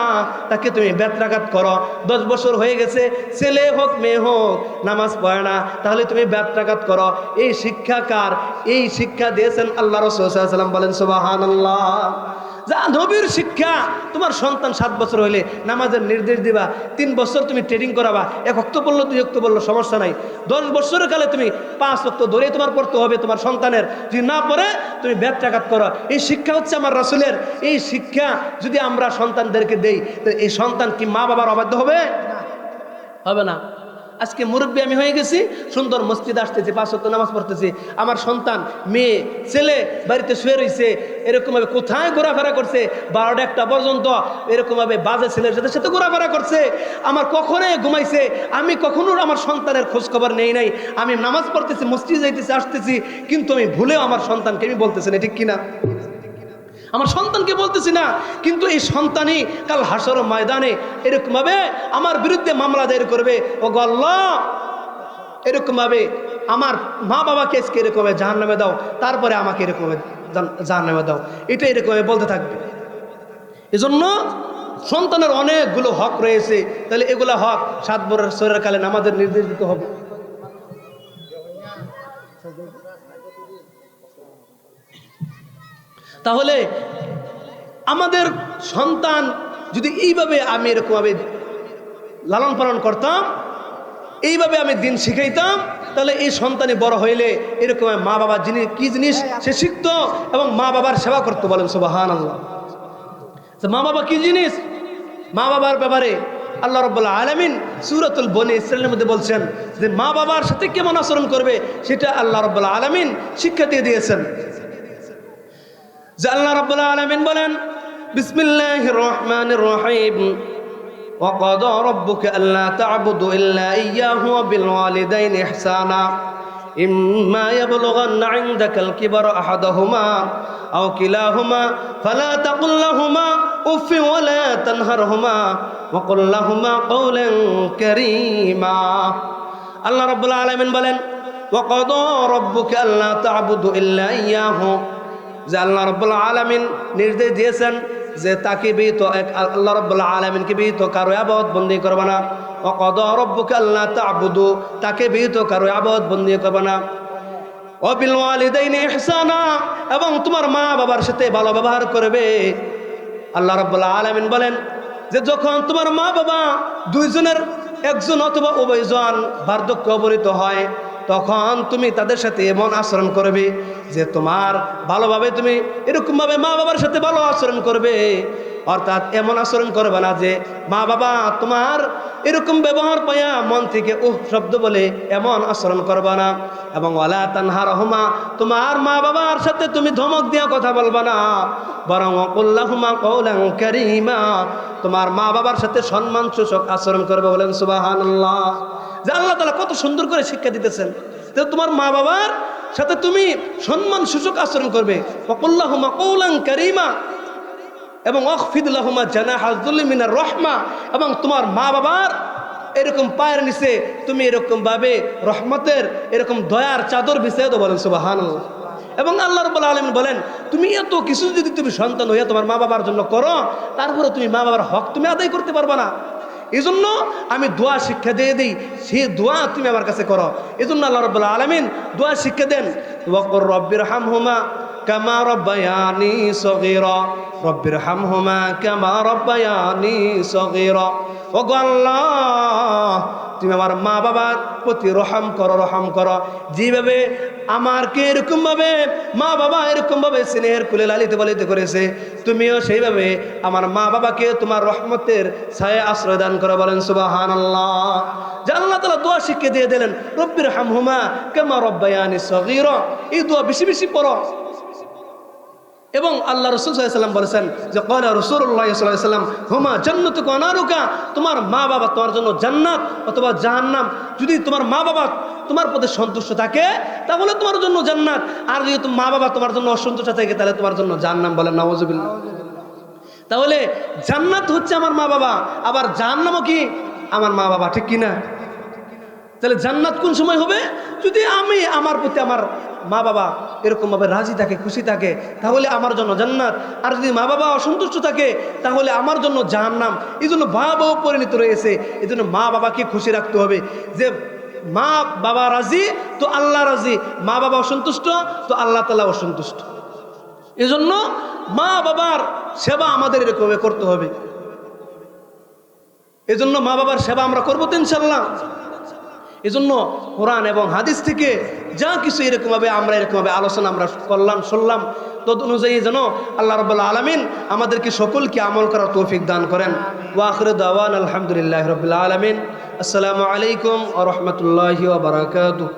[SPEAKER 1] তাকে তুমি বেত্রাঘাত করো। 10 বছর হয়ে গেছে, ছেলে হোক মেয়ে হোক নামাজ পড়ে না, তাহলে তুমি বেত্রাঘাত করো। এই শিক্ষাকার, এই শিক্ষা দিয়েছেন আল্লাহ রাসূল সাল্লাল্লাহু আলাইহি ওয়াসাল্লাম। বলেন সুবহানাল্লাহ। যা নবীর শিক্ষা, তোমার সন্তান 7 বছর হইলে নামাজের নির্দেশ দিবা। 3 বছর তুমি ট্রেনিং করাবা, 1 ওয়াক্ত বললো 2 ওয়াক্ত বললো সমস্যা নাই। 10 বছরের কালে তুমি 5 ওয়াক্ত ধরে তোমার পড়তে হবে তোমার সন্তানের, যদি না পড়ে তুমি বেত্রাঘাত করো। এই শিক্ষা হচ্ছে আমার রাসূলের। এই শিক্ষা যদি আমরা সন্তানদেরকে দেই, তো এই সন্তান কি মা বাবার অবাধ্য হবে? হবে না। আজকে মুরব্বী আমি হয়ে গেছি, সুন্দর মসজিদ আসতেছি, 5 ওয়াক্ত নামাজ পড়তেছি, আমার সন্তান মেয়ে ছেলে বাড়িতে শুয়ে রয়েছে, এরকমভাবে কোথায় ঘোরাফেরা করছে 12টা 1টা পর্যন্ত, এরকমভাবে বাজে ছেলের সাথে ঘোরাফেরা করছে, আমার কখনোই ঘুমাইছে, আমি কখনো আমার সন্তানের খোঁজ খবর নেই নাই। আমি নামাজ পড়তেছি, মসজিদ যাইতেছি, আসতেছি, কিন্তু আমি ভুলেও আমার সন্তানকে আমি বলতেছি না, ঠিক কিনা? আমার সন্তানকে বলতেছি না, কিন্তু এই সন্তানই কাল হাসর ময়দানে এরকমভাবে আমার বিরুদ্ধে মামলা দায়ের করবে। ও গো আল্লাহ, এরকমভাবে আমার মা বাবাকে আজকে এরকমভাবে জাহান্নামে দাও, তারপরে আমাকে এরকমভাবে জাহান্নামে দাও, এটা এরকমভাবে বলতে থাকবে। এজন্য সন্তানের অনেকগুলো হক রয়েছে, তাহলে এগুলা হক 7 বছরের কালে নামাজের নির্দেশ দিতে হবে। তাহলে আমাদের সন্তান যদি এইভাবে আমি এরকমভাবে লালন পালন করতাম, এইভাবে আমি দিন শিখাইতাম, তাহলে এই সন্তানই বড় হইলে এরকম মা বাবার কি জিনিস সে শিখতো এবং মা বাবার সেবা করতো। বলেন সুবহানাল্লাহ। মা বাবা কি জিনিস? মা বাবার ব্যাপারে আল্লাহ রাব্বুল আলামিন সূরাতুল বনী ইসরাঈলের মধ্যে বলছেন যে মা বাবার সাথে কেমন আচরণ করবে সেটা আল্লাহ রাব্বুল আলামিন শিক্ষা দিয়ে দিয়েছেন। যে আল্লাহ রাব্বুল আলামিন বলেন, বিসমিল্লাহির রহমানির রহিম, وقضى ربك ألا تعبدوا إلا إياه وبالوالدين إحسانا إما يبلغن عندك الكبر أحدهما أو كلاهما فلا تقل لهما أف ولا تنهرهما وقل لهما قولا كريما। الله رب العالمين বলেন وقضى ربك ألا تعبدوا إلا إياه, যে আল্লাহ রাব্বুল আলামিন নির্দেশ দিয়েছেন যে তাকে ব্যতীত এক আল্লাহ রাব্বুল আলামিনকে ব্যতীত কারো ইবাদত বন্দেগী করবে না। ওয়াকাদা রাব্বুকা আল্লা তা'বুদু, তাকে ব্যতীত কারো ইবাদত বন্দেগী করবে না। ওয়া বিল ওয়ালিদাইনি ইহসানা, এবং তোমার মা বাবার সাথে ভালো ব্যবহার করবে। আল্লাহ রাব্বুল আলামিন বলেন যে যখন তোমার মা বাবা দুইজনের একজন অথবা উভয়জন বার্ধক্য অবনীত হয়, তখন তুমি তাদের সাথে এমন আচরণ করবে যে তোমার ভালোভাবে তুমি এরকমভাবে মা বাবার সাথে ভালো আচরণ করবে। অর্থাৎ এমন আচরণ করবে না যে মা বাবা তোমার এরকম ব্যবহার পাইয়া মন থেকে শব্দ বলে এমন আচরণ করবে না। এবং ওয়ালা তানহারহুমা, তোমার মা বাবার সাথে তুমি ধমক দিয়া কথা বলবা না, বরং ওয়াকুল লাহুমা কওলান কারীমা, তোমার মা বাবার সাথে সম্মানসূচক আচরণ করবে। বলেন সুবহানাল্লাহ। যে আল্লাহ তাআলা কত সুন্দর করে শিক্ষা দিতেছেন যে তোমার মা বাবার সাথে তুমি সম্মানসূচক আচরণ করবে। ওয়াকুল লাহুমা কওলান কারীমা এবং ওয়াখফিদ লাহুমা জানাহা যুল্লি মিনার রাহমা, এবং তোমার মা বাবার এরকম পায়ের নিচে তুমি এরকম ভাবে রহমতের এরকম দয়ার চাদর বিছিয়ে দাও। বলেন সুবহানাল্লাহ। এবং আল্লাহ রাব্বুল আলামিন বলেন তুমি এত কিছু যদি তুমি সন্তান হইয়া তোমার মা বাবার জন্য করো, তারপরে তুমি মা বাবার হক তুমি আদায় করতে পারবে না। এই জন্য আমি দোয়া শিক্ষা দিয়ে দিই, সেই দোয়া তুমি আমার কাছে করো। এই জন্য আল্লাহ রাব্বুল আলামিন দোয়া শিক্ষা দেন, ওয়াকুর রব্বিরহামহুমা কামা রাব্বায়ানি সগীরা, রব্বিরহামহুমা কামা রাব্বায়ানি সগীরা। ওগো আল্লাহ, তুমি আমার মা বাবার প্রতি রহম করো, যেভাবে আমাকে এরকম ভাবে মা বাবা এরকম ভাবে স্নেহের কুলে লালিত পালিত করেছে, তুমিও সেইভাবে আমার মা বাবাকে তোমার রহমতের ছায়া আশ্রয় দান করো। বলেন সুবহানাল্লাহ। যে আল্লাহ তাআলা দোয়া শিখিয়ে দিয়ে দিলেন রব্বিরহামহুমা কামা রাব্বায়ানি সগীরা, এই দোয়া বেশি বেশি পড়ো। এবং আল্লাহ রাসূল সাল্লাল্লাহু আলাইহি ওয়াসাল্লাম বলেছেন যে ক্বালা রাসূলুল্লাহ সাল্লাল্লাহু আলাইহি ওয়াসাল্লাম হুমা জান্নাতুকা ওয়া নারুকা, তোমার মা বাবা তোমার জন্য জান্নাত অথবা জাহান্নাম। যদি তোমার মা বাবা তোমার প্রতি সন্তুষ্ট থাকে তাহলে তোমার জন্য জান্নাত, আর যদি মা বাবা তোমার জন্য অসন্তুষ্ট থাকে তাহলে তোমার জন্য জাহান্নাম। বলেন নাউযুবিল্লাহ। তাহলে জান্নাত হচ্ছে আমার মা বাবা, আবার জাহান্নামও কি আমার মা বাবা, ঠিক কিনা? তাহলে জান্নাত কোন সময় হবে? যদি আমি আমার প্রতি আমার মা বাবা এরকম ভাবে রাজি থাকে, খুশি থাকে, তাহলে আমার জন্য জান্নাত। আর যদি মা বাবা অসন্তুষ্ট থাকে তাহলে আমার জন্য জাহান্নাম। এই জন্য ভাবও পরিণত রয়েছে। এই জন্য মা বাবাকে খুশি রাখতে হবে যে মা বাবা রাজি তো আল্লাহ রাজি, মা বাবা অসন্তুষ্ট তো আল্লাহ তাআলা অসন্তুষ্ট। এই জন্য মা বাবার সেবা আমাদের এরকম করতে হবে। এই জন্য মা বাবার সেবা আমরা করবো তো ইনশাআল্লাহ। এই জন্য কোরআন এবং হাদিস থেকে যা কিছু এরকমভাবে আমরা এরকমভাবে আলোচনা আমরা করলাম শুনলাম, তদ অনুযায়ী যেন আল্লাহ রাব্বুল আলামিন আমাদেরকে সকলকে আমল করার তৌফিক দান করেন। ওয়া আখিরু দাওয়ানা আলহামদুলিল্লাহি রাব্বিল আলামিন। আসসালামু আলাইকুম ওয়া রাহমাতুল্লাহি ওয়া বারাকাতুহু।